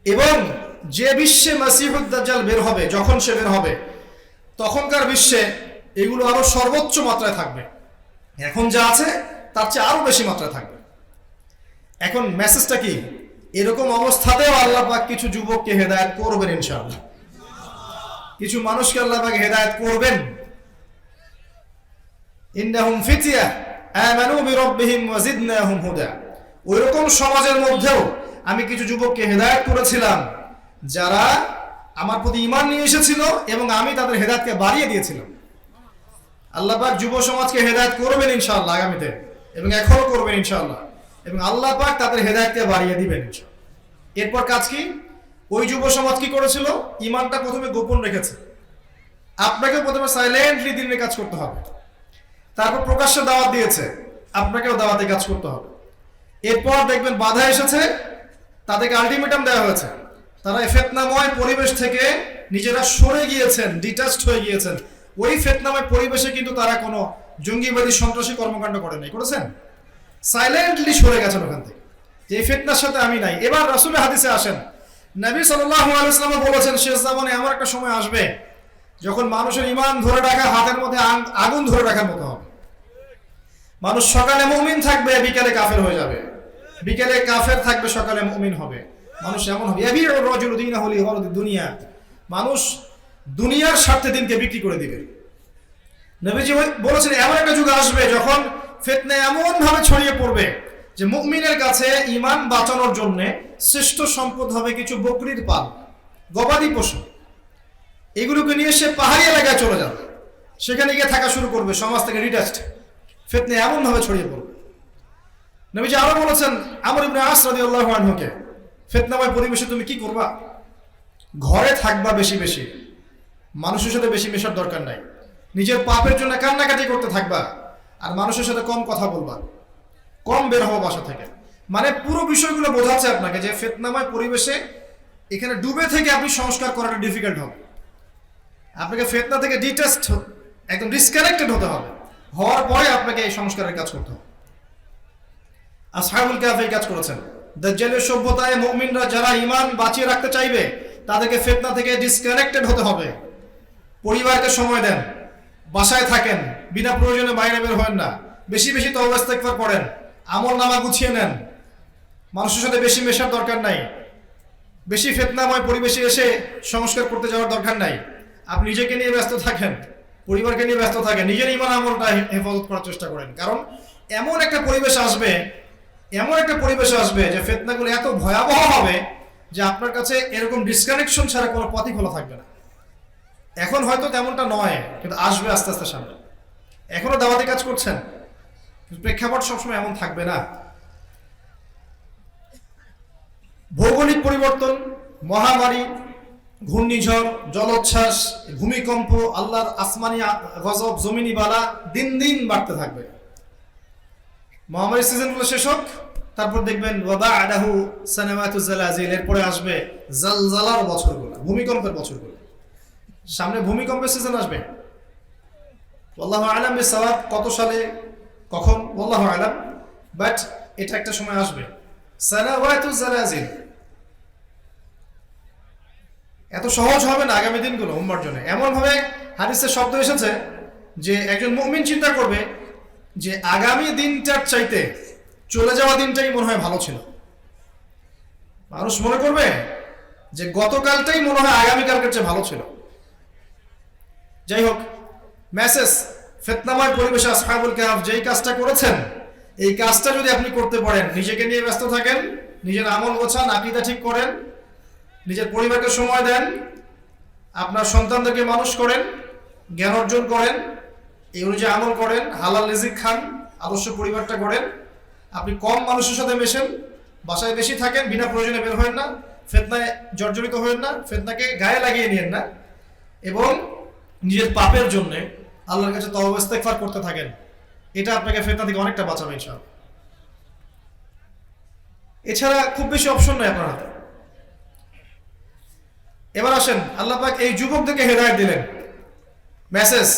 এবং যে বিশ্বে মাসিহুদ দাজ্জাল বের হবে, যখন সে বের হবে, তখনকার বিশ্বে এগুলো আরো সর্বোচ্চ মাত্রায় থাকবে। এখন যা আছে তার চেয়ে আরো বেশি মাত্রায় থাকবে। এখন মেসেজটা কি? এরকম অবস্থাতেও আল্লাহ পাক কিছু যুবককে হেদায়েত করবেন ইনশাআল্লাহ। কিছু মানুষকে আল্লাহ পাক হেদায়েত করবেন। ইন্নাহুম ফিতয়া আমানু বিরাব্বিহিম ওয়া জিদনাহুম হুদা। ওইরকম সমাজের মধ্যেও আমি কিছু যুবককে হেদায়েত করেছিলাম যারা আমার প্রতি ঈমান নিয়ে এসেছিল এবং আমি তাদের হেদায়েতকে বাড়িয়ে দিয়েছিলাম। আল্লাহ পাক যুব সমাজকে হেদায়েত করবেন ইনশাআল্লাহ আগামীতে, এবং এখনো করবেন ইনশাআল্লাহ, এবং আল্লাহ পাক তাদের হেদায়েতকে বাড়িয়ে দিবেন ইনশাআল্লাহ। এরপর কাজ কি? ওই যুব সমাজ কি করেছিল? ঈমানটা প্রথমে গোপন রেখেছে। আপনাকে প্রথমে সাইলেন্টলি দিনের কাজ করতে হবে, তারপর প্রকাশ্যে দাওয়াত দিয়েছে, আপনাকেও দাওয়াতে কাজ করতে হবে। এরপর দেখবেন বাধা এসেছে, তাদেরকে আলটিমেটাম দেওয়া হয়েছে, তারা ফিতনাময় পরিবেশ থেকে নিজেরা সরে গিয়েছেন, ডিটাচড হয়ে গিয়েছেন। ওই ফিতনাময় পরিবেশে কিন্তু তারা কোনো জঙ্গিবাদী সন্ত্রাসী কর্মকাণ্ড করেছেন, সাইলেন্টলি সরে গেছেন ওখান থেকে, যে এই ফিতনার সাথে আমি নাই। এবার রাসূলের হাদিসে আসেন, নবী সাল্লাল্লাহু আলাইহি ওয়াসাল্লাম বলেছেন, শেষ জামানে এমন একটা সময় আসবে যখন মানুষের ঈমান ধরে রাখা হাতের মধ্যে আগুন ধরে রাখার মতো হবে। মানুষ সকালে মুমিন থাকবে, বিকেলে কাফের হয়ে যাবে, বিকেলে কাফের থাকবে, সকালে মুমিন হবে। মানুষ এমন হবে, ইয়াবিউর রাজুলু দীনাহু লিগারদি দুনিয়া, মানুষ দুনিয়ার স্বার্থে দিনকে বিক্রি করে দিবে। নবীজি বলেছেন এমন একটা যুগ আসবে যখন ফিতনা এমন ভাবে ছড়িয়ে পড়বে যে মুমিনের কাছে ঈমান বাঁচানোর জন্য শ্রেষ্ঠ সম্পদ হবে কিছু বকরির পাল, গবাদি পশু। এগুলোকে নিয়ে সে পাহাড়ি এলাকায় চলে যাবে, সেখানে গিয়ে থাকা শুরু করবে, সমাজ থেকে ডিটাচড, ফিতনা এমন ভাবে ছড়িয়ে পড়বে। নবীজি আরো বলেছেন আমর ইবনে আস রাদিয়াল্লাহু আনহুকে, ফিতনাময় পরিবেশে তুমি কি করবা? ঘরে থাকবা বেশি বেশি, মানুষের সাথে বেশি মেশার দরকার নাই, নিজের পাপের জন্য কান্নাকাটি করতে থাকবা, আর মানুষের সাথে কম কথা বলবা, কম বের হওয়া বাসা থেকে। মানে পুরো বিষয়গুলো বোঝাচ্ছে আপনাকে যে ফিতনাময় পরিবেশে এখানে ডুবে থেকে আপনি সংস্কার করাটা ডিফিকাল্ট হবে। আপনাকে ফিতনা থেকে ডিটাচড, একদম ডিসকানেক্টেড হতে হবে। হওয়ার পরে আপনাকে এই সংস্কারের কাজ করতে হবে। আসহাবুল কাহফ এই কাজ করেছেন। দাজ্জালের সভ্যতায় মুমিনরা যারা ঈমান বাঁচিয়ে রাখতে চাইবে তাদেরকে ফিতনা থেকে ডিসকানেক্টেড হতে হবে। পরিবারকে সময় দেন, বাসায় থাকেন, বিনা প্রয়োজনে বাইরে বের হবেন না, বেশি বেশি তওবা ইস্তেগফার করেন, আমল নামা গুছিয়ে নেন, মানুষের সাথে বেশি মেশার দরকার নাই, বেশি ফিতনাময় পরিবেশে এসে সংস্কার করতে যাওয়ার দরকার নাই। আপনি নিজেকে নিয়ে ব্যস্ত থাকেন, পরিবারকে নিয়ে ব্যস্ত থাকেন, নিজের ঈমান আমলটা হেফাজত করার চেষ্টা করেন। কারণ এমন একটা পরিবেশ আসবে যে ফিতনাগুলো এত ভয়াবহ হবে যে আপনার কাছে এরকম ডিসকানেকশন ছাড়া কোনো পথই খোলা থাকবে না। এখন হয়তো তেমনটা নয়, কিন্তু আসবে আস্তে আস্তে সামনে। এখনো দাওয়াতি কাজ করছেন, প্রেক্ষাপট সবসময় এমন থাকবে না। ভৌগোলিক পরিবর্তন, মহামারী, ঘূর্ণিঝড়, জলোচ্ছ্বাস, ভূমিকম্প, আল্লাহর আসমানি গজব, জমিনি বালা দিন দিন বাড়তে থাকবে। মহামারীর সিজনগুলো শেষ হোক, তারপর দেখবেন ওয়াবা'দাহু সানাওয়াতুজ জালাজিল, এরপরে আসবে জালজালার বছরগুলো, ভূমিকম্পের বছরগুলো। সামনে ভূমিকম্পের সিজন আসবে। আল্লাহু আ'লাম বিসওয়াব, কত সালে কখন আল্লাহু আ'লাম, বাট এটা একটা সময় আসবে। সানাওয়াতুজ জালাজিল এত সহজ হবে না আগামী দিনগুলো উম্মার জন্য। এমন ভাবে হাদিসের শব্দ এসেছে যে একজন মুমিন চিন্তা করবে যে আগামী দিনটার চাইতে চলে যাওয়া দিনটাই মনে হয় ভালো ছিল। মানুষ মনে করবে যে গতকালটাই মনে হয় আগামীকালকের চেয়ে ভালো ছিল। যাই হোক, মেসেজ, ফিতনাময় পরিবেশে আসহাবুল কাহফ যেই কাজটা করেছেন, এই কাজটা যদি আপনি করতে পারেন, নিজেকে নিয়ে ব্যস্ত থাকেন, নিজের আমল গোছান, আকীদা ঠিক করেন, নিজের পরিবারকে সময় দেন, আপনার সন্তানদেরকে মানুষ করেন, জ্ঞান অর্জন করেন, এই অনুযায়ী আমল করেন, হালাল রিজিক খান, আদর্শ পরিবারটা গড়েন, আপনি কম মানুষের সাথে মেশেন, বাসায় বেশি থাকেন, বিনা প্রয়োজনে বের হবেন না, ফিতনায় জর্জরিত হবেন না, ফিতনাকে গায়ে লাগিয়ে নিয়েন না, এবং নিজের পাপের জন্য আল্লাহর কাছে তওবা ইস্তেগফার করতে থাকেন। এটা আপনাকে ফিতনা থেকে অনেকটা বাঁচাবে ইনশাআল্লাহ। এছাড়া খুব বেশি অপশন নেই আপনার হাতে। এবার আসেন, আল্লাহ পাক এই যুবকদেরকে হেদায়েত দিলেন। মেসেজ,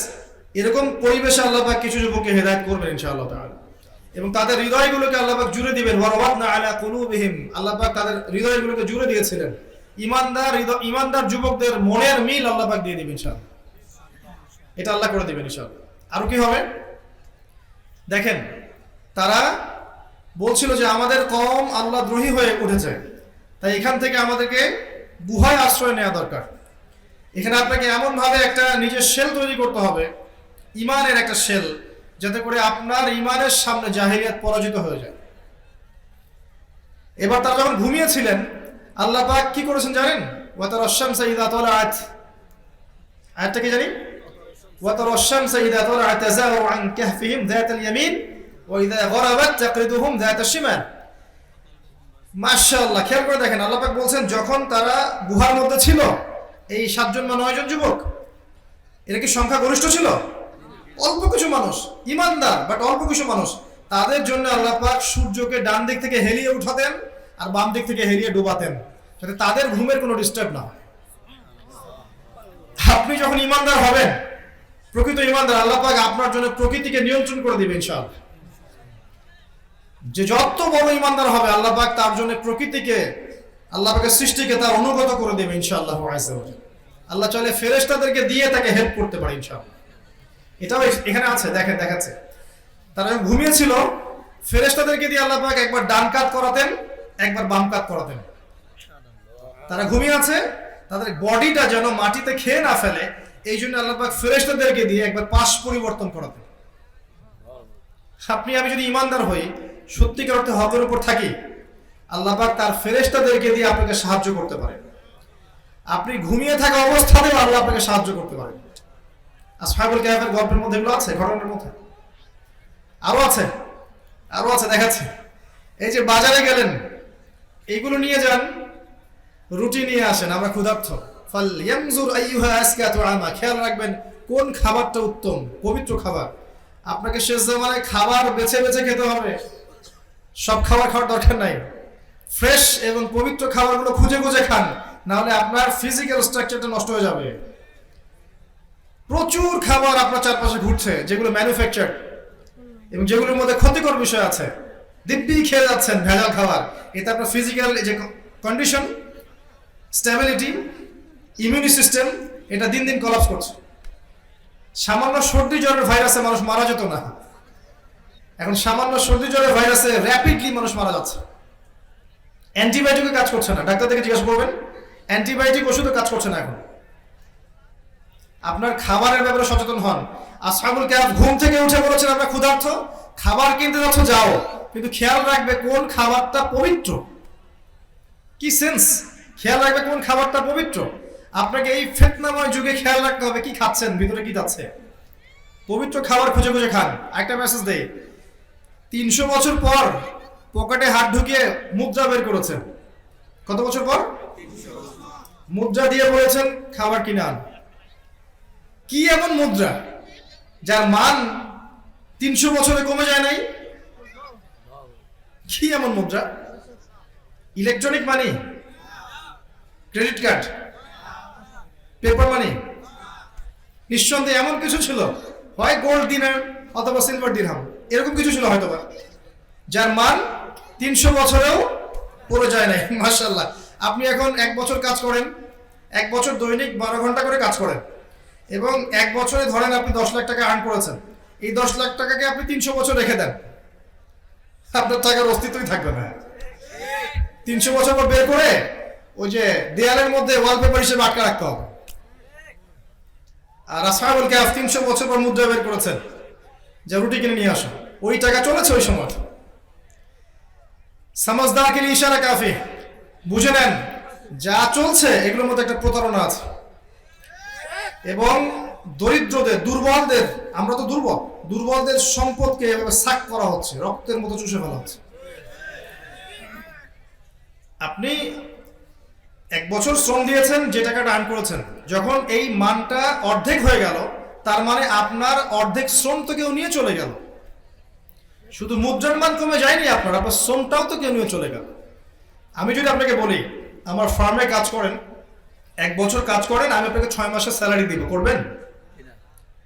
এরকম পরিবেশে আল্লাহ পাক কিছু যুবককে হেদায়েত করবেন ইনশাআল্লাহ তাআলা, এবং তাদের হৃদয়গুলোকে আল্লাহ পাক জুড়ে দিবেন। ওয়ারাবাতনা আলা কুলুবিহিম, আল্লাহ পাক তাদের হৃদয়গুলোকে জুড়ে দিয়েছিলেন। ঈমানদার যুবকদের মনের মিল আল্লাহ পাক দিয়ে দিবেন ইনশাআল্লাহ। এটা আল্লাহ করে দিবেন ইনশাআল্লাহ। আরো কি হবে দেখেন, তারা বলছিল যে আমাদের কওম আল্লাহ দ্রোহী হয়ে উঠেছে, তাই এখান থেকে আমাদেরকে গুহায় আশ্রয় নেওয়া দরকার। এখানে আপনাকে এমন ভাবে একটা নিজের শেল তৈরি করতে হবে, ইমানের একটা শেল, যাতে করে আপনার ইমানের সামনে জাহেলিয়াত পরাজিত হয়ে যায়। এবার তারা যখন ঘুমিয়েছিলেন, আল্লাহ পাক কি করেছেন জানেন? ওয়াতারাশ শামসা ইযা তালাআত, আয়াতটা কি জানি? ওয়াতারাশ শামসা ইযা তালাআত তাযাওয়ারু আন কাহফিহিম যাতাল ইয়ামিন ওয়া ইযা গরাবাত তাকরিদুহুম যাতাশ শিমাল। মাশাআল্লাহ, খেয়াল করে দেখেন, আল্লাহ পাক বলছেন যখন তারা গুহার মধ্যে ছিল, এই 7 জন বা 9 জন যুবক, এরা কি সংখ্যা গরিষ্ঠ ছিল? অল্প কিছু মানুষ, ইমানদার বাট অল্প কিছু মানুষ। তাদের জন্য আল্লাহ পাক সূর্যকে ডান দিক থেকে হেলিয়ে উঠাতেন আর বাম দিক থেকে হেলিয়ে ডুবাতেন, যাতে তাদের ঘুমের কোনো ডিস্টার্ব না হয়। আপনি যখন ইমানদার হবেন, প্রকৃত ইমানদার, আল্লাহ পাক আপনার জন্য প্রকৃতিকে নিয়ন্ত্রণ করে দিবেন ইনশাআল্লাহ। যে যত বড় ইমানদার হবে, আল্লাহ পাক তার জন্য প্রকৃতিকে, আল্লাহ পাকের সৃষ্টিকে তার অনুগত করে দেবে ইনশাআল্লাহ। আল্লাহ চাইলে ফেরেশতাদেরকে দিয়ে তাকে হেল্প করতে পারে ইনশাআল্লাহ। এটাও এখানে আছে, দেখেন দেখাচ্ছে। তারা যখন ঘুমিয়েছিল, ফেরেশতাদেরকে দিয়ে আল্লাহ পাক একবার ডান কাত করাতেন, একবার বাম কাত করাতেন। তারা ঘুমিয়ে আছে, তাদের বডিটা যেন মাটিতে খেয়ে না ফেলে, এই জন্য আল্লাহ পাক ফেরেশতাদেরকে দিয়ে একবার পাশ পরিবর্তন করাতেন। আপনি আমি যদি ইমানদার হই, সত্যিকার অর্থে হকের উপর থাকি, আল্লাহ পাক তার ফেরেশতাদেরকে দিয়ে আপনাকে সাহায্য করতে পারেন। আপনি ঘুমিয়ে থাকা অবস্থাতেও আল্লাহ আপনাকে সাহায্য করতে পারেন। আসহাবুল কাহফের গল্পের মধ্যে এগুলো আছে, ঘটনার মধ্যে আরো আছে দেখাচ্ছি। এই যে বাজারে গেলেন, এইগুলো নিয়ে যান, রুটি নিয়ে আসেন, আমরা ক্ষুধার্ত। ফালইয়ানজুর আইয়ুহা আসকাতু আমা, খেয়াল রাখবেন কোন খাবারটা উত্তম, পবিত্র খাবার। আপনাকে শেষ জামানায় খাবার বেছে বেছে খেতে হবে, সব খাবার খাওয়ার দরকার নাই। ফ্রেশ এবং পবিত্র খাবারগুলো খুঁজে খুঁজে খান, না হলে আপনার ফিজিক্যাল স্ট্রাকচারটা নষ্ট হয়ে যাবে। প্রচুর খাবার আপনার চারপাশে ঘুরছে যেগুলো ম্যানুফ্যাকচার এবং যেগুলোর মধ্যে ক্ষতিকর বিষয় আছে। দিব্যি খেয়ে যাচ্ছেন ভেজাল খাবার, এতে আপনার ফিজিক্যাল যে কন্ডিশন, স্ট্যাবিলিটি, ইমিউনি সিস্টেম, এটা দিন দিন কলাপস করছে। সামান্য সর্দি জ্বরের ভাইরাসে মানুষ মারা যেত না, এখন সামান্য সর্দি জ্বরের ভাইরাসে র্যাপিডলি মানুষ মারা যাচ্ছে। অ্যান্টিবায়োটিকে কাজ করছে না, ডাক্তার থেকে জিজ্ঞাসা করবেন, অ্যান্টিবায়োটিক ওষুধও কাজ করছে না এখন। আপনার খাবারের ব্যাপারে সচেতন হন। আসহাবুল কাহফ ঘুম থেকে উঠে বলেছেন আমরা ক্ষুধার্ত, খাবার কিনতে যাচ্ছ যাও, কিন্তু খেয়াল রাখবে কোন খাবারটা পবিত্র। কি সেন্স, খেয়াল রাখবে কোন খাবারটা পবিত্র। আপনাকে এই ফিতনাময় যুগে খেয়াল রাখতে হবে কি খাচ্ছেন, ভিতরে কি যাচ্ছে। পবিত্র খাবার খুঁজে খুঁজে খান। একটা মেসেজ দেই, 300 বছর পর পকেটে হাত ঢুকিয়ে মুদ্রা বের করেছেন। কত বছর পর? মুদ্রা দিয়ে বলেছেন খাবার কিনে আন। কি এমন মুদ্রা যার মান 300 বছরে কমে যায় নাই? কি এমন মুদ্রা? Electronic money, credit card, paper money? নিঃসন্দেহে এমন কিছু ছিল, হয় গোল্ড দিনার অথবা সিলভার দিরহাম, এরকম কিছু ছিল হয়তো বা, যার মান 300 বছরেও পড়ে যায় নাই। মাশাআল্লাহ, আপনি এখন 1 বছর কাজ করেন, 1 বছর দৈনিক 12 ঘন্টা করে কাজ করেন, এবং 1 বছরে ধরেন আপনি 10 লাখ টাকা আর্ন করেছেন। এই 10 লাখ টাকাকে আপনি 300 বছর রেখে দেন, আপনার টাকার অস্তিত্বই থাকবে না। 300 বছর পর বের করে ওই যে দেয়ালের মধ্যে ওয়ালপেপার হিসেবে আটকে রাখতে হবে। আর আসহাবুল কাহফ 300 বছর পর মুদ্রা বের করেছেন, যা রুটি কিনে নিয়ে আসো, ওই টাকা চলেছে ওই সময়। সমঝদার কে লিয়ে ইশারা কাফি, বুঝে নেন যা চলছে এগুলোর মধ্যে একটা প্রতারণা আছে। এবং দরিদ্রদের, দুর্বলদের, আমরা তো দুর্বলদের সম্পদকে এভাবে সাক করা হচ্ছে, রক্তের মতো চুষে ফেলা হচ্ছে। আপনি 1 বছর শ্রম দিয়েছেন, যে টাকাটা আর্ন করেছেন, যখন এই মানটা অর্ধেক হয়ে গেল, তার মানে আপনার অর্ধেক শ্রম তো কেউ নিয়ে চলে গেল। শুধু মুদ্রার মান কমে যায়নি, আপনার শ্রমটাও তো কেউ নিয়ে চলে গেল। আমি যদি আপনাকে বলি আমার ফার্মে কাজ করেন, 1 বছর কাজ করেন, আমি আপনাকে 6 মাসের স্যালারি দিব, করবেন?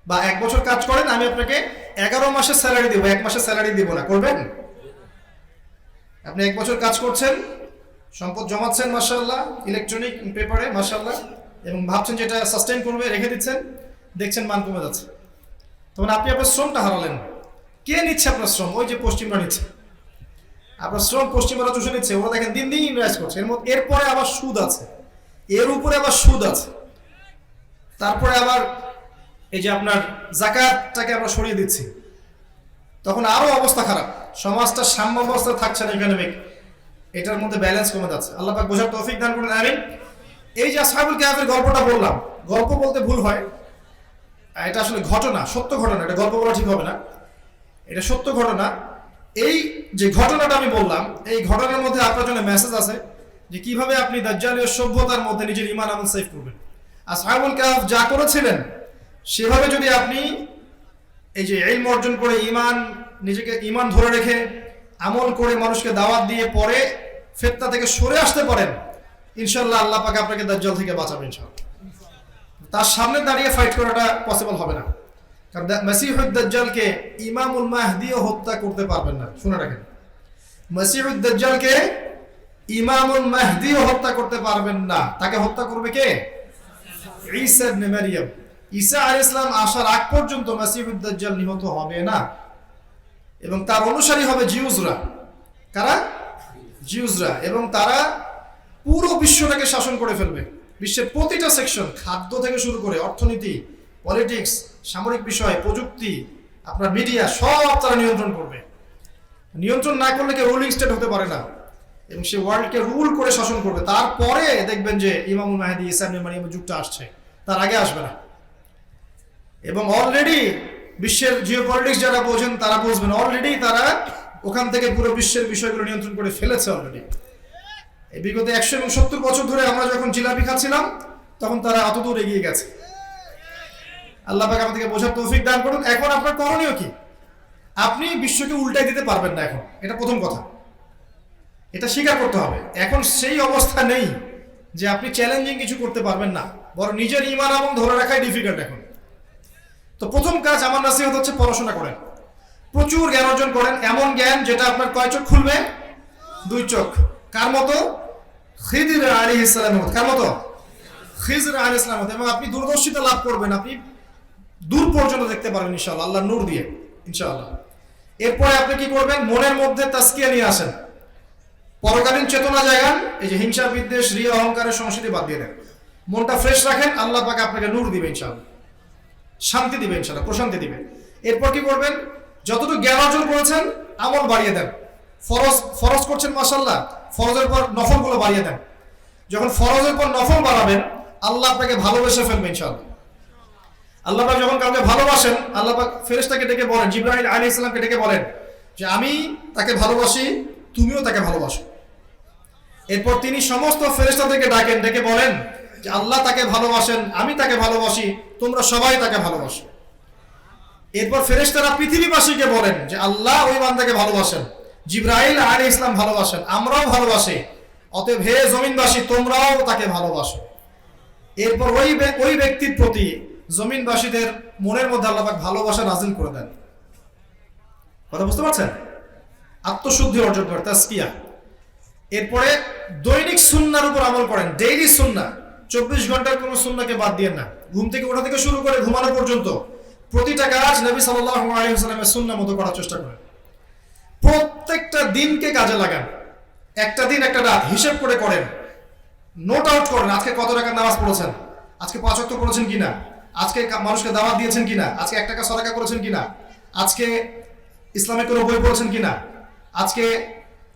বা 1 বছর কাজ করেন, আমি আপনাকে 11 মাসের স্যালারি দিব, 1 মাসের স্যালারি দিব না, করবেন? আপনি 1 বছর কাজ করছেন, সম্পদ জমাচ্ছেন মাশাআল্লাহ, ইলেকট্রনিক পেপারে মাশাআল্লাহ, এবং ভাবছেন যেটা সাস্টেইন করবে, রেখে দিচ্ছেন, দেখছেন মান কমে যাচ্ছে, তখন আপনি আপনার শ্রমটা হারালেন। কে নিচ্ছে আপনার শ্রম? ওই যে পশ্চিমরা নিচ্ছে আপনার শ্রম, পশ্চিমরা চুষে নিচ্ছে। ওরা দেখেন দিন দিন ইনভেস্ট করছে, এরপরে আবার সুদ আছে, এর উপরে আবার সুদ আছে, তারপরে আবার এই যে আপনার যাকাতটাকে আমরা সরিয়ে দিচ্ছি, তখন আরো অবস্থা খারাপ, সমাজটা সাম্য অবস্থা থাকছে না, ইকোনমিক, এটার মধ্যে ব্যালেন্স কমে যাচ্ছে। আল্লাহ পাক বোঝার তৌফিক দান করুন, আমিন। এই যে আসহাবুল কাহফের গল্পটা বললাম, গল্প বলতে ভুল হয়, এটা আসলে ঘটনা, সত্য ঘটনা, এটা গল্প বলা ঠিক হবে না, এটা সত্য ঘটনা। এই যে ঘটনাটা আমি বললাম, এই ঘটনার মধ্যে আপনার জন্য মেসেজ আছে যে কিভাবে আপনি দাজ্জালীয় সভ্যতার মধ্যে নিজের ঈমান আমল সেভ করবেন। আসহাবুল কাহফ যা করেছিলেন সেভাবে যদি আপনি এই যে ইলম অর্জন করে নিজেকে ঈমান ধরে রেখে আমল করে মানুষকে দাওয়াত দিয়ে পরে ফিতনা থেকে সরে আসতে পারেন, ইনশাআল্লাহ আল্লাহ পাক আপনাকে দাজ্জাল থেকে বাঁচাবেন ইনশাআল্লাহ। তার সামনে দাঁড়িয়ে ফাইট করাটা পসিবল হবে না, কারণ মসিহুদ দাজ্জালকে ইমামুল মাহদিও হত্যা করতে পারবেন না। শুনে রাখেন, মসিহুদ দাজ্জালকে ইমামুল মাহদিও হত্যা করতে পারবেন না। তাকে হত্যা করবে কে? ঈসা ইবনে মারইয়াম। ঈসা আলাইহিস সালাম আসার আগ পর্যন্ত মসিহুদ দাজ্জাল নিহত হবে না, এবং তার অনুসারী হবে জিউসরা। কারা? জিউসরা। এবং তারা পুরো বিশ্বটাকে শাসন করে ফেলবে। বিশ্বের প্রতিটা সেকশন, খাদ্য থেকে শুরু করে অর্থনীতি, পলিটিক্স, সামরিক বিষয়, প্রযুক্তি, আপনার মিডিয়া, সব তারা নিয়ন্ত্রণ করবে। নিয়ন্ত্রণ না করলে কেউ রুলিং স্টেট হতে পারে না, এবং সে ওয়ার্ল্ডকে রুল করে শাসন করবে। তারপরে দেখবেন যে ইমামুল মাহদি ঈসা ইবনে মারইয়ামের যুগটা আসছে, তার আগে আসবে না। এবং অলরেডি বিশ্বের জিওপলিটিক্স যারা বোঝেন তারা বুঝবেন, অলরেডি তারা ওখান থেকে পুরো বিশ্বের বিষয়গুলো নিয়ন্ত্রণ করে ফেলেছে অলরেডি। এই বিগত 100 এবং 70 বছর ধরে আমরা যখন জিলাপি খাচ্ছিলাম তখন তারা অত দূর এগিয়ে গেছে। আল্লাহ পাক আমাদেরকে বোঝার তৌফিক দান করুন। এখন আপনার করণীয় কি? আপনি বিশ্বকে উল্টাই দিতে পারবেন না এখন, এটা প্রথম কথা, এটা স্বীকার করতে হবে। এখন সেই অবস্থা নেই যে আপনি চ্যালেঞ্জিং কিছু করতে পারবেন না, বরং নিজের ঈমান এবং ধরে রাখাই ডিফিকাল্ট এখন। তো প্রথম কাজ আমার নসিহত হচ্ছে পড়াশোনা করেন, প্রচুর জ্ঞান অর্জন করেন, এমন জ্ঞান যেটা আপনার কয় চোখ খুলবে? 2 চোখ। কার মতো? খিদির আলাইহিস সালামের মতো। কার মতো? খিজির আলাইহিস সালামের মতো। এবং আপনি দূরদর্শিতা লাভ করবেন, আপনি দূর পর্যন্ত দেখতে পারবেন ইনশাআল্লাহ, আল্লাহর নূর দিয়ে ইনশাআল্লাহ। এরপরে আপনি কি করবেন? মনের মধ্যে তাসকিয়া নিয়ে আসেন, পরকালীন চেতনা জাগান। এই যে হিংসা, বিদ্বেষ, রিয়া, অহংকারের সংস্কৃতি বাদ দিয়ে দেন, মনটা ফ্রেশ রাখেন। আল্লাহ পাক আপনাকে নূর দিবে ইনশাআল্লাহ, শান্তি দিবে ইনশাআল্লাহ, প্রশান্তি দিবে। এরপর কি করবেন? যতটুকু জ্ঞান অর্জন করেছেন আমল বাড়িয়ে দেন। ফরজ করছেন মাশাআল্লাহ, ফরজের পর নফলগুলো বাড়িয়ে দেন। যখন ফরজের পর নফল বাড়াবেন আল্লাহ আপনাকে ভালোবেসে ফেলবে ইনশাআল্লাহ। আল্লাহ পাক যখন কাউকে ভালোবাসেন আল্লাহ পাক ফেরেশতাকে ডেকে বলেন, জিবরাইল আলাইহিস সালামকে ডেকে বলেন যে আমি তাকে ভালোবাসি, তুমিও তাকে ভালোবাসো। এরপর তিনি সমস্ত ফেরেশতাদেরকে ডাকেন, ডেকে বলেন যে আল্লাহ তাকে ভালোবাসেন, আমি তাকে ভালোবাসি, তোমরা সবাই তাকে ভালোবাসো। এরপর ফেরেশতারা পৃথিবীবাসীকে বলেন যে আল্লাহ ওই বান্দাকে ভালোবাসেন, জিবরাইল আলাইহিস সালাম ভালোবাসেন, আমরাও ভালোবাসি, অতএব হে জমিনবাসী তোমরাও তাকে ভালোবাসো। এরপর ওই ব্যক্তির প্রতি জমিনবাসীদের মনের মধ্যে আল্লাহ পাক ভালোবাসা নাজিল করে দেন। কথা বুঝতে পারছেন? আত্মশুদ্ধি অর্জন করে, তাসকিয়া। এরপরে দৈনিক সুন্নাহর উপর আমল করেন, ডেইলি সুন্নাহ। 24 ঘন্টার কোনো সুন্নাহকে বাদ দিয়েন না। ঘুম থেকে ওঠা থেকে শুরু করে ঘুমানো পর্যন্ত প্রতিটা কাজ নবী সাল্লাল্লাহু আলাইহি ওয়াসাল্লামের সুন্নাহ মতো করার চেষ্টা করেন। প্রত্যেকটা দিনকে কাজে লাগান, একটা দিন একটা রাত হিসেব করে করেন, নোট আউট করেন। আজকে কত টাকার নামাজ পড়েছেন, আজকে 5 ওয়াক্ত পড়েছেন কিনা, আজকে মানুষকে দাওয়াত দিয়েছেন কিনা, আজকে 1 টাকা সাদাকা করেছেন কিনা, আজকে ইসলামিক কোনো বই পড়েছেন কিনা, আজকে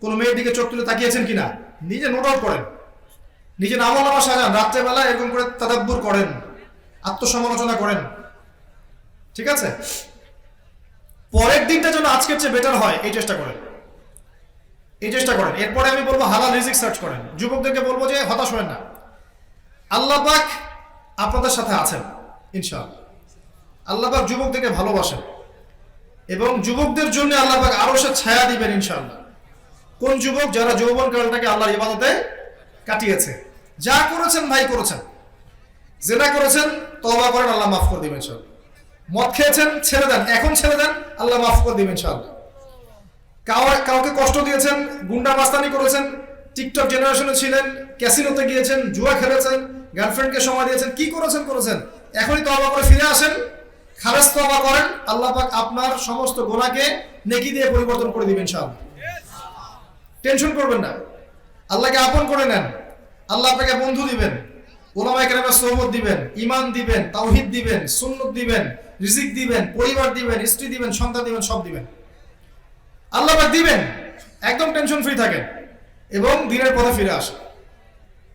কোনো মেয়ের দিকে চোখ তুলে তাকিয়েছেন কিনা, নিজে নোট আউট করেন। নিজে আমলনামা সাজান, রাত্রেবেলা এরকম করে তাদাব্বুর করেন, আত্মসমালোচনা করেন। ঠিক আছে? পরের দিনটা যেন আজকের চেয়ে বেটার হয় এই চেষ্টা করেন, এই চেষ্টা করেন। এরপরে আমি বলবো হালাল রিজিক সার্চ করেন। যুবকদেরকে বলবো যে হতাশ হবেন না, আল্লাহ পাক আপনাদের সাথে আছেন ইনশাআল্লাহ। আল্লাহ পাক যুবকদেরকে ভালোবাসেন এবং যুবকদের জন্য আল্লাহ পাক আরশের ছায়া দিবেন ইনশাআল্লাহ। কোন যুবক? যারা যৌবন কালটাকে আল্লাহর ইবাদতে কাটিয়েছে। যা করেছেন ভাই করেছেন, জেনা করেছেন তওবা করেন, আল্লাহ মাফ করে দিবেন ইনশাআল্লাহ। মদ খেয়েছেন ছেড়ে দেন, এখন ছেড়ে দেন, আল্লাহ মাফ করে দিবেন ইনশাআল্লাহ। কাউকে কষ্ট দিয়েছেন, গুন্ডা মাস্তানি করেছেন, টিকটক জেনারেশনে ছিলেন, ক্যাসিনোতে গিয়েছেন, জুয়া খেলেছেন, গার্লফ্রেন্ডকে সময় দিয়েছেন, কি করেছেন, এখনই তওবা করে ফিরে আসেন, খালেস তওবা করেন, আল্লাহ পাক আপনার সমস্ত গুনাহকে নেকি দিয়ে পরিবর্তন করে দিবেন ইনশাআল্লাহ। টেনশন করবেন না, আল্লাহকে আপন করে নেন, আল্লাহ আপনাকে বন্ধু দিবেন, উলামায়ে কেরামের সোহবত দিবেন, ঈমান দিবেন, তাওহীদ দিবেন, সুন্নাত দিবেন, রিজিক দিবেন, পরিবার দিবেন, স্ত্রী দিবেন, সন্তান দিবেন, সব দিবেন, আল্লাহ পাক দিবেন। একদম টেনশন ফ্রি থাকেন এবং দিনের পথে ফিরে আসেন।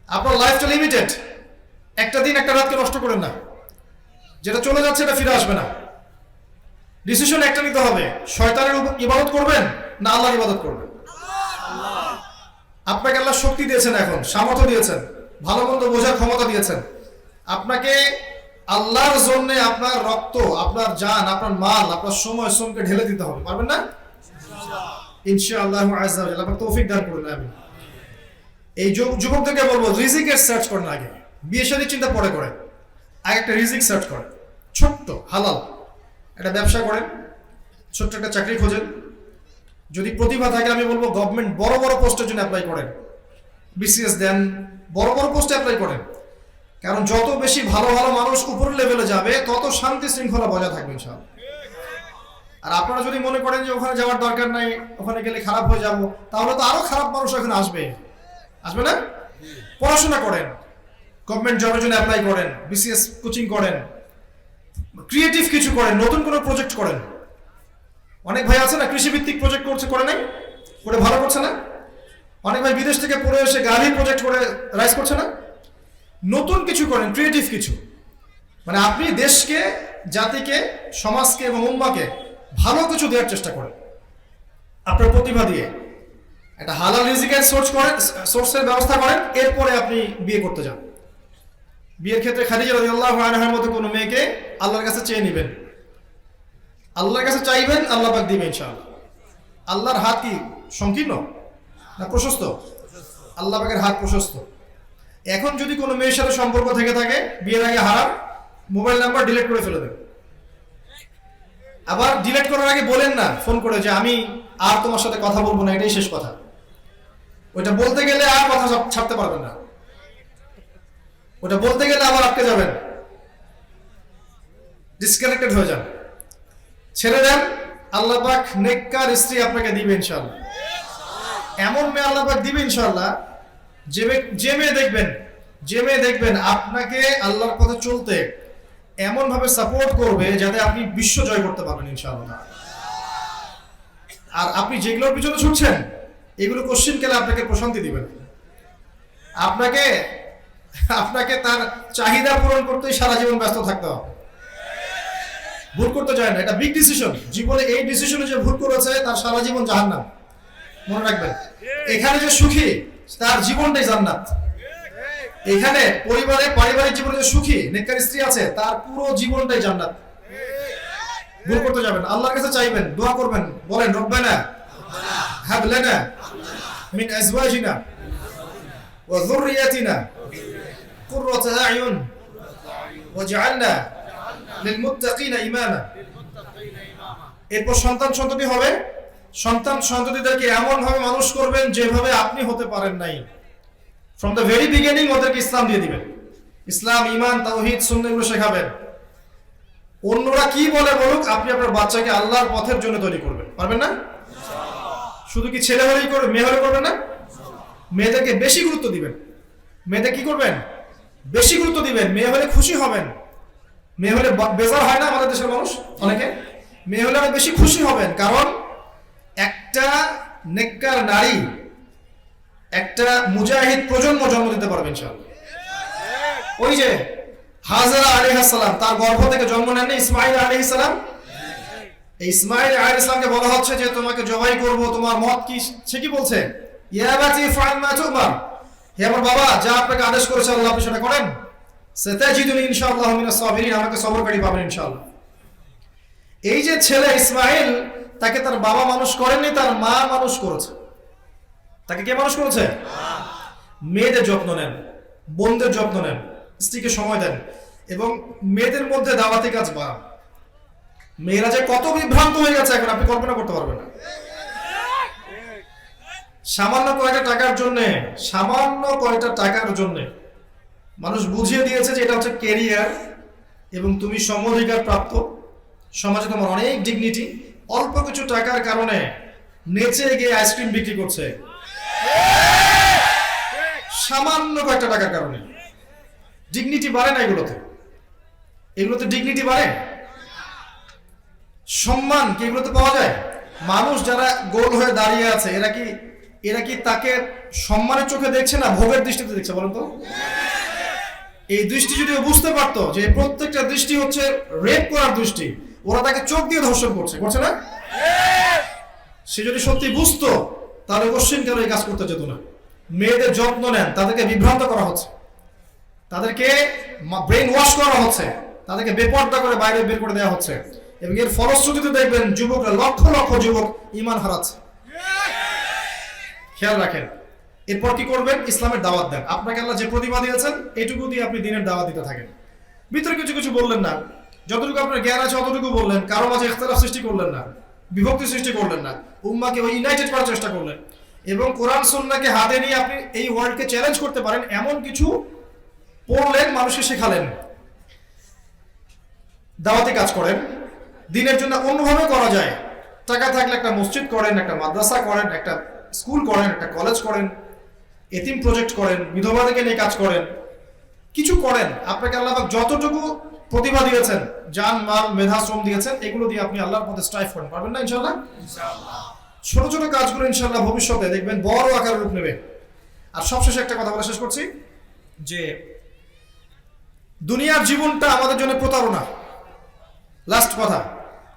আপনার লাইফটা লিমিটেড, একটা দিন একটা রাতকে নষ্ট করেন না। যেটা চলে যাচ্ছে এটা ফিরে আসবে না। ডিসিশন একটা নিতে হবে, শয়তানের ইবাদত করবেন না আল্লাহর ইবাদত করবেন। আপনাকে আল্লাহ শক্তি দিয়েছেন, এখন সামর্থ্য দিয়েছেন, ভালো মন্দ বোঝার ক্ষমতা দিয়েছেন। আপনাকে আল্লাহর জন্য আপনার রক্ত, আপনার জান, আপনার মাল, আপনার সময় শ্রমকে ঢেলে দিতে হবে। পারবেন না? ইনশাআল্লাহ আযজা ওয়া জাল্লা আপনাকে তৌফিক দান করুন। আমি এই যুবকদেরকে বলবো রিজিকের সার্চ করেন আগে, বিয়ে শাদীর চিন্তা পরে করেন, আগে একটা রিজিক সার্চ করেন, ছোট্ট হালাল একটা ব্যবসা করেন, ছোট্ট একটা চাকরি খোঁজেন। যদি প্রতিভা থাকে আমি বলবো গভর্নমেন্ট বড় বড় পোস্টের জন্য অ্যাপ্লাই করেন, বিসিএস দেন, বড় বড় পোস্টে অ্যাপ্লাই করেন। কারণ যত বেশি ভালো ভালো মানুষ উপরের লেভেলে যাবে তত শান্তি শৃঙ্খলা বজায় থাকবে ইনশাআল্লাহ। আর আপনারা যদি মনে করেন যে ওখানে যাওয়ার দরকার নাই, ওখানে গেলে খারাপ হয়ে যাব, তাহলে তো আরো খারাপ মানুষ ওখানে আসবে না? পড়াশোনা করেন, গভর্নমেন্ট জবের জন্য অ্যাপ্লাই করেন, বিসিএস কোচিং করেন, ক্রিয়েটিভ কিছু করেন, নতুন কোনো প্রজেক্ট করেন। অনেক ভাই আছে না কৃষিভিত্তিক প্রজেক্ট করে নাই, করে ভালো করছে না। অনেক ভাই বিদেশ থেকে পড়ে এসে গাড়ি প্রজেক্ট করে রাইজ করছে না। নতুন কিছু করেন, ক্রিয়েটিভ কিছু, মানে আপনি দেশকে জাতিকে, সমাজকে এবং উম্মাকে ভালো কিছু দেওয়ার চেষ্টা করেন আপনার প্রতিভা দিয়ে। একটা হালাল রিজিকের সোর্সের ব্যবস্থা করেন, এরপরে আপনি বিয়ে করতে যান। বিয়ের ক্ষেত্রে খাদিজা রাদিয়াল্লাহু আনহার মতো কোনো মেয়েকে আল্লাহর কাছে চেয়ে নেবেন, আল্লাহর কাছে চাইবেন, আল্লাহ পাক দিবেন ইনশাআল্লাহ। আল্লাহর হাত কি সংকীর্ণ না প্রশস্ত? আল্লাহ পাকের হাত প্রশস্ত। এখন যদি কোনো মেয়ের সাথে সম্পর্ক থেকে থাকে, বিয়ের আগে হারাম, মোবাইল নাম্বার ডিলিট করে ফেলে দেবেন। আবার ডিলিট করার আগে বলেন না ফোন করে যে আমি আর তোমার সাথে কথা বলবো না, এটাই শেষ কথা। ওইটা বলতে গেলে আর কথা ছাড়তে পারবেন না, ওটা বলতে গেলে আবার আটকে যাবেন, ডিসকানেক্টেড হয়ে যান। ছেড়ে দেন, আল্লাহ পাক নেককার স্ত্রী আপনাকে দিবে ইনশাআল্লাহ। এমন মেয়ে আল্লাহ পাক দিবে ইনশাআল্লাহ, যে মেয়ে দেখবেন আপনাকে আল্লাহর পথে চলতে এমন ভাবে সাপোর্ট করবে যাতে আপনি বিশ্ব জয় করতে পারবেন ইনশাআল্লাহ। আর আপনি যেগুলোর পিছনে ছুটছেন এগুলো কোশ্চিন কেলে আপনাকে প্রশান্তি দিবেন। আপনাকে তার চাহিদা পূরণ করতেই সারা জীবন ব্যস্ত থাকতে হবে। ভুল করতে চায় না, এটা বিগ ডিসিশন। জীবনে এই ডিসিশনে যে ভুল করেছে তার সারা জীবন জাহান্নাম। মনে রাখবেন, এখানে যে সুখী তার জীবনটাই জান্নাত। এখানে পারিবারিক জীবনে যে সুখী নেককার স্ত্রী আছে তার পুরো জীবনটাই জান্নাত। ভুল করতে যাবেন, আল্লাহর কাছে চাইবেন, দোয়া করবেন, বলেন রব্বানা হাব লানা মিন আজওয়াজিনা ওয়া যুররিয়াতিনা কুররাতা আ'য়ুন ওয়াজআলনা লিল মুত্তাকিনা ইমামা। এরপর সন্তান-সন্ততি হবে, সন্তান-সন্ততিদেরকে এমন ভাবে মানুষ করবেন যেভাবে আপনি হতে পারেন নাই। ফ্রম দ্য ভেরি বিগিনিং ওদেরকে ইসলাম দিয়ে দিবেন, ইসলাম, ঈমান, তাওহীদ, সুন্নাহ এগুলো শেখাবেন। অন্যরা কি বলে বলুক, আপনি আপনার বাচ্চাকে আল্লাহর পথের জন্য তৈরি করবেন। পারবেন না? শুধু কি ছেলে হলেই করবেন, মেয়ে হলে করবেন না? মেয়েদেরকে বেশি গুরুত্ব দিবেন। মেয়েদের কি করবেন? বেশি গুরুত্ব দিবেন। মেয়ে হলে খুশি হবেন, মেয়ে হলে বেজার হয় না আমাদের দেশের মানুষ অনেকে, মেয়ে হলে আরো বেশি খুশি হবেন। কারণ একটা নেককার নারী একটা মুজাহিদ প্রজন্ম জন্ম দিতে পারবেন ইনশাআল্লাহ। ওই যে হাজরা আলাইহিস সালাম, তার গর্ভ থেকে জন্ম নেন ইসমাঈল আলাইহিস সালাম। এই ইসমাঈল আলাইহিস সালামকে বলা হচ্ছে যে তোমাকে জবাই করব, তোমার মত কি? সে কি বলছে? ইয়া বাতি ফাআল মা তুমার, হে আমার বাবা, যা আপনাকে আদেশ করেছে আল্লাহ আপনি সেটা করেন। সাতাজিদুনি ইনশাআল্লাহু মিনাস সাবিরিন, আমাকে সবরকারী পাবেন ইনশাআল্লাহ। এই যে ছেলে ইসমাঈল, তাকে তার বাবা মানুষ করেননি, তার মা মানুষ করেছে। তাকে কে মানুষ করেছে? মেয়েদের যত্ন নেন, বোনদের যত্ন নেন, স্ত্রীকে সময় দেন এবং মেয়েদের মধ্যে দাওয়াতি কাজ বাড়ান। মেয়েরা যে কত বিভ্রান্ত হয়ে গেছে এখন আপনি কল্পনা করতে পারবেন না। সামান্য কয়টা টাকার জন্য মানুষ বুঝিয়ে দিয়েছে যে এটা হচ্ছে ক্যারিয়ার এবং তুমি সম অধিকার প্রাপ্ত, সমাজে তোমার অনেক ডিগনিটি। অল্প কিছু টাকার কারণে নেচে গিয়ে আইসক্রিম বিক্রি করছে, সামান্য কয়েকটা টাকার কারণে। ডিগনিটি বাড়ে না এগুলোতে ডিগনিটি বাড়ে, সম্মান কি এগুলোতে পাওয়া যায়? মানুষ যারা গোল হয়ে দাঁড়িয়ে আছে এরা কি তাকে সম্মানের চোখে দেখছে না ভোগের দৃষ্টিতে দেখছে? বলেন তো। এই দৃষ্টি যদি বুঝতে পারতো যে প্রত্যেকটা দৃষ্টি হচ্ছে রেপ করার দৃষ্টি, ওরা তাকে চোখ দিয়ে ধর্ষণ করছে না, সে যদি সত্যি বুঝতো তাহলে কোশ্চিন কেন এই কাজ করতে যেত না। মেয়েদের যত্ন নেন, তাদেরকে বিভ্রান্ত করা হচ্ছে, তাদেরকে ব্রেন ওয়াশ করা হচ্ছে, তাদেরকে বেপর্দা করে বাইরে বের করে দেওয়া হচ্ছে এবং এর ফলশ্রুতিতে দেখবেন যুবকরা, লক্ষ লক্ষ যুবক ঈমান হারাচ্ছে। খেয়াল রাখেন। এরপর কি করবেন? ইসলামের দাওয়াত দেন। আপনাকে আল্লাহ যে প্রতিভা দিয়েছেন এটুকু দিয়ে আপনি দিনের দাওয়াত দিতে থাকেন। ভিতরে কিছু বললেন না, যতটুকু আপনার জ্ঞান আছে অতটুকু বললেন, কারো মাঝে ইখতিলাফ সৃষ্টি করলেন না, বিভক্তি সৃষ্টি করলেন না, উম্মাহকে ইউনাইটেড করার চেষ্টা করলেন এবং কোরআন সুন্নাহকে হাতে নিয়ে আপনি এই ওয়ার্ল্ডকে চ্যালেঞ্জ করতে পারেন এমন কিছু পড়লেন, মানুষকে শেখালেন, দাওয়াতি কাজ করেন। দিনের জন্য অন্যভাবে করা যায়। টাকা থাকলে একটা মসজিদ করেন, একটা মাদ্রাসা করেন, একটা স্কুল করেন, একটা কলেজ করেন, এতিম প্রজেক্ট করেন, বিধবাদেরকে নিয়ে কাজ করেন, কিছু করেন। আপনাকে আল্লাহ পাক যতটুকু প্রতিভা দিয়েছেন, জান, মাল, মেধা, শ্রম দিয়েছেন, এগুলো দিয়ে আপনি আল্লাহর পথে স্ট্রাইভ করেন। পারবেন না ইনশাআল্লাহ? ছোট ছোট কাজগুলো ইনশাআল্লাহ ভবিষ্যতে দেখবেন বড় আকার রূপ নেবে। আর সবশেষে একটা কথা বলে শেষ করছি যে দুনিয়ার জীবনটা আমাদের জন্য প্রতারণা। লাস্ট কথা,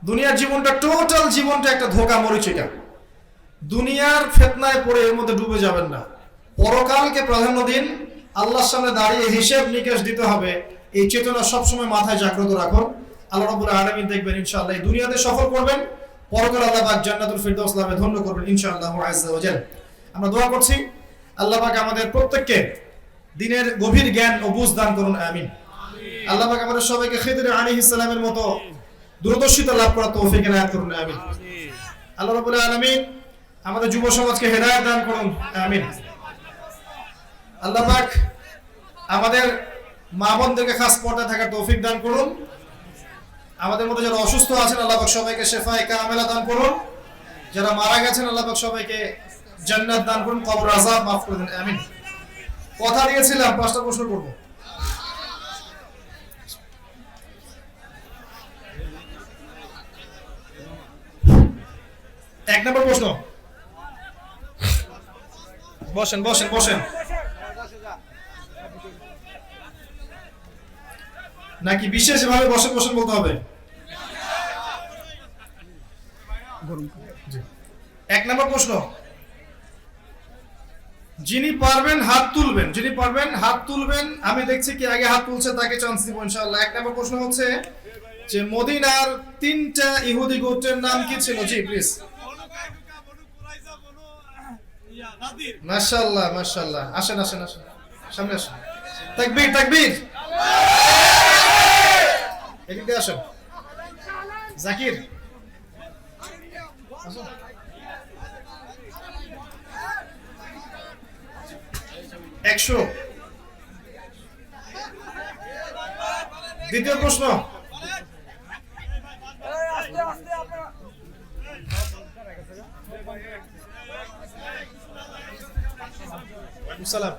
দুনিয়ার জীবনটা, টোটাল জীবনটা একটা ধোঁকা মরিচিকা। দুনিয়ার ফিতনায় পড়ে এর মধ্যে ডুবে যাবেন না। পরকালকে প্রাধান্য দিন। আল্লাহর সামনে দাঁড়িয়ে হিসাব নিকাশ দিতে হবে, এই চেতনা সবসময় মাথায় জাগ্রত রাখুন। আল্লাহ রাব্বুল আলামিন দেখবেন ইনশাআল্লাহ এই দুনিয়াতে সফল করবেন, পরকাল আল্লাহ পাক জান্নাতুল ফিরদাউস লাভে ধন্য করবেন ইনশাআল্লাহ আযজা ওয়া জাল। আমরা দোয়া করছি আল্লাহ পাক আমাদের প্রত্যেককে দ্বীনের গভীর জ্ঞান ও বুঝ দান করুন, আমিন। আল্লাহ পাক আমাদের সবাইকে খিদর আলাইহিস সালামের মতো দূরদর্শিতা লাভ করার তৌফিক এনায়েত করুন, আমিন। আল্লাহ রাব্বুল আলামিন আমাদের যুব সমাজকে হেদায়েত দান করুন, আমিন। আল্লাহ পাক আমাদের মা বোনদেরকে খাস পর্দায় থাকার তৌফিক দান করুন। আমাদের মধ্যে যারা অসুস্থ আছেন আল্লাহ পাক সবাইকে শিফায়ে কামেলা দান করুন। যারা মারা গেছেন আল্লাহ পাক সবাইকে জান্নাত দান করুন, কবর আযাব মাফ করে দেন, আমিন। কথা দিয়েছিলাম 5টা প্রশ্ন করব। এক নম্বর প্রশ্ন, বসেন বসেন বসেন। নাকি বিশেষভাবে বসেন বসেন বলতে হবে? এক নম্বর প্রশ্ন, যিনি পারবেন হাত তুলবেন, যিনি পারবেন হাত তুলবেন। আমি দেখছি কি আগে হাত তুলছে তাকে চান্স দিব ইনশাআল্লাহ। এক নম্বর প্রশ্ন হচ্ছে যে মদিনার 3টা ইহুদি গোত্রের নাম কি ছিল? জি প্লিজ। মাশাআল্লাহ মাশাআল্লাহ, আসেন আসেন আসেন, সামনে আসেন। তাকবীর তাকবীর, এদিকে আসেন। জাকির আসুন। একশো। দ্বিতীয় প্রশ্ন, সালাম।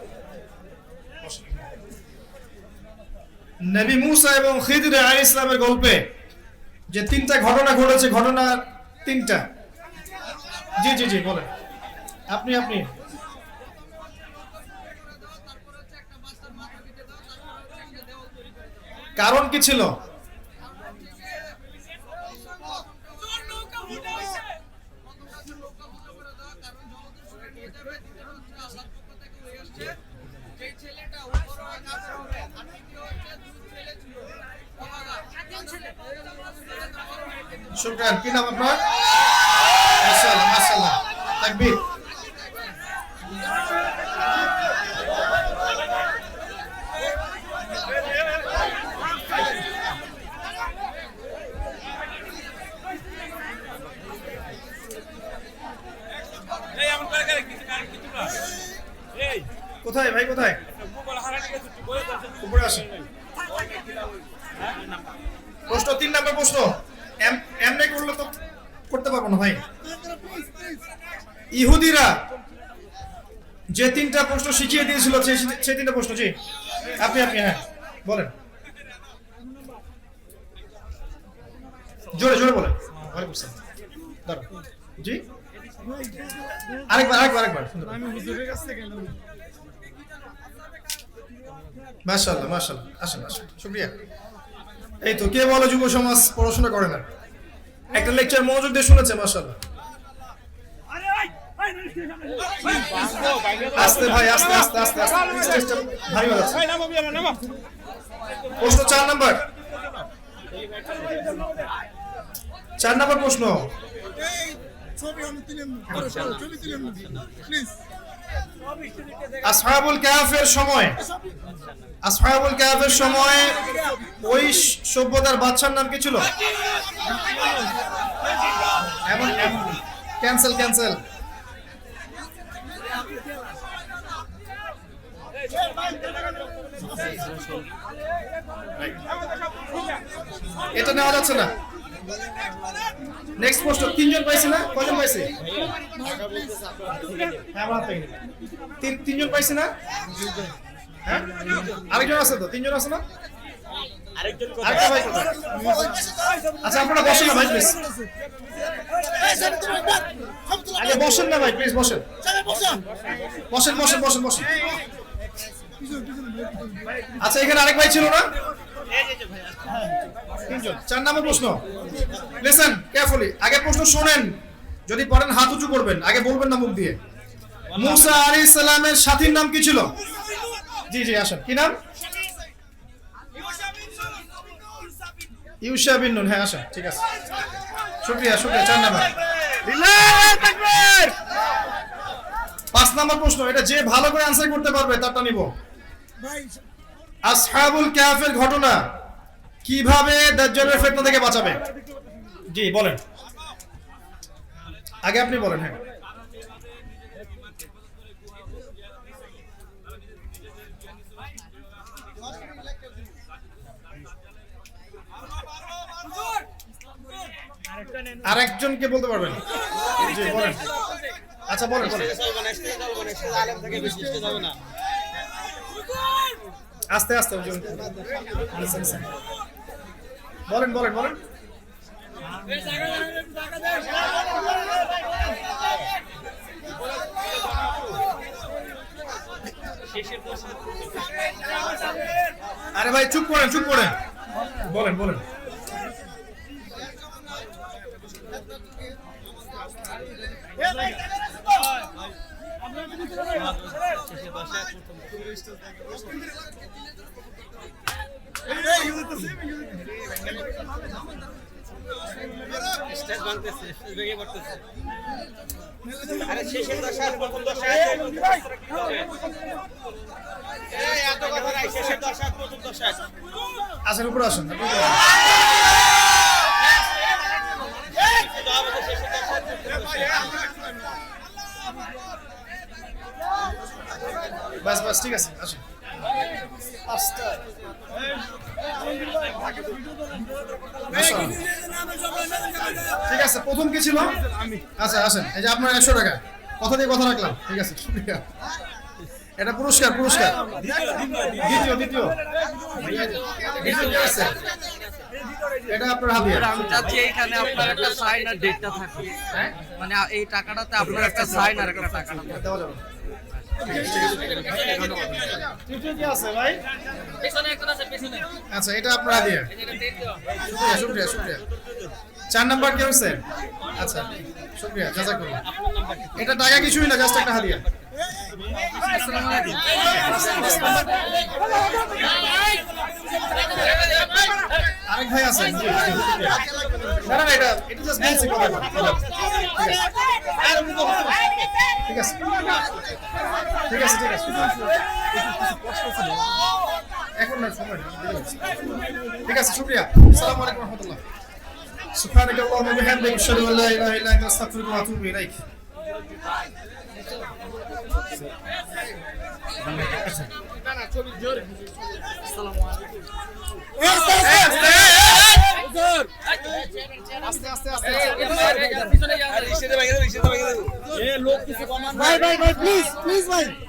নবী মুসা এবং খিদর আলাইহিস সালামের গল্পে যে 3টা ঘটনা ঘটেছে, ঘটনা 3টা। জি জি জি বলেন, আপনি আপনি। কারণ কি ছিল? শুকরান। কি নাম আপনার? মাশাআল্লাহ মাশাআল্লাহ, তাকবীর। কোথায় ভাই, কোথায়? উপরে আসেন। প্রশ্ন 3 নম্বর প্রশ্ন, এমনি করলে তো করতে পারবো না ভাই। ইহুদিরা যে 3টা প্রশ্ন শিখিয়ে দিয়েছিল সেই 3টা প্রশ্ন। জি আপনি আপনি, হ্যাঁ বলেন, জোরে জোরে বলেন। ওয়ালাইকুম আসসালাম। দাঁড়ান। জি আরেকবার আরেকবার আরেকবার। আমি হুজুরের কাছ থেকে গেলাম। মাশাআল্লাহ মাশাআল্লাহ, আসেন আসেন, শুকরিয়া। এই তো কে বলে যুব সমাজ পড়াশোনা করে না? একটা লেকচার মনোযোগ দিয়ে শুনেছে, মাশাআল্লাহ। আস্তে ভাই, আস্তে আস্তে আস্তে আস্তে, ভারী হয়ে যাচ্ছে। প্রশ্ন 4 নম্বর, 4 নম্বর প্রশ্ন। আসহাবুল কাহফের সময়, আসহাবুল কাহফের সময় ওই সভ্যতার বাদশার নাম কি ছিল? এমন ক্যান্সেল ক্যান্সেল। এটা নেওয়া যাচ্ছে না। নেক্সট প্রশ্ন। 3 জন পাইছে না? কয়জন পাইছে? তিন জন পাইছে না? হ্যাঁ আরেকজন আছে তো, 3 জন আছে না? আরেকটা ভাই কোথায়? আচ্ছা আপনারা বসেন না ভাই প্লিজ, আগে বসেন না ভাই প্লিজ, বসেন বসেন বসেন বসেন বসেন। আচ্ছা এখানে আরেক ভাই ছিল না? তিনজন। 4 নম্বর প্রশ্ন, লিসেন কেয়ারফুলি, আগে প্রশ্ন শুনেন, যদি পড়েন হাত উঁচু করবেন, আগে বলবেন না মুখ দিয়ে। মুসা আলাইহিস সালামের সাথীর নাম কি ছিল? জি জি আসেন, কি নাম? ইউশা বিন নুন, হ্যাঁ আসেন, ঠিক আছে, শুকরিয়া শুকরিয়া। 4 নম্বর। 5 নম্বর প্রশ্ন, এটা যে ভালো করে আনসার করতে পারবে তারটা নিব। আসহাবুল কাহফের ঘটনা কিভাবে দাজ্জালের ফিতনা থেকে বাঁচাবে? জি বলেন, আগে আপনি বলেন। হ্যাঁ আরেকজনকে বলতে পারবেন? জি বলেন। আচ্ছা বলেন বলেন, আস্তে আস্তে বলেন বলেন বলেন। আরে ভাই চুপ করেন চুপ করেন, বলেন বলেন। আসেন উপরে আসেন, বাস বাস ঠিক আছে আসেন। ঠিক আছে, প্রথম কি ছিল? আচ্ছা আসেন, এই যে আপনার 100 টাকা, কথা দিয়ে কথা রাখলাম, ঠিক আছে শুকরিয়া। এটা পুরস্কার পুরস্কার। দ্বিতীয় দ্বিতীয় আছে, এটা আপনার হাদিয়া। আমি চাচ্ছি এইখানে আপনার একটা সাইন আর ডেটটা থাকবে, হ্যাঁ মানে এই টাকাটাতে আপনার একটা সাইন আর একটা টাকাটা দেওয়া যাবে। আচ্ছা এটা আপনার হাদিয়া, শুকরিয়া শুকরিয়া শুকরিয়া। 4 নাম্বার কে হচ্ছে? আচ্ছা শুকরিয়া জাযাকাল্লাহ। এটা টাকা কিছুই না, জাস্ট একটা হাদিয়া। আসসালামু আলাইকুম। আরেক ভাই আছেন? জি না না এটা এটা জাস্ট বেসিক কথা। ঠিক আছে ঠিক আছে ঠিক আছে, এখন না সময় নেই। ঠিক আছে শুকরিয়া। আসসালামু আলাইকুম ওয়া রাহমাতুল্লাহ। সুবহানাকা আল্লাহুম্মা ওয়া বিহামদিকা আশহাদু আল্লা ইলাহা ইল্লা আনতা আস্তাগফিরুকা ওয়া আতুবু ইলাইক। আস্তে আস্তে আস্তে ভাই ভাই ভাই প্লিজ প্লিজ ভাই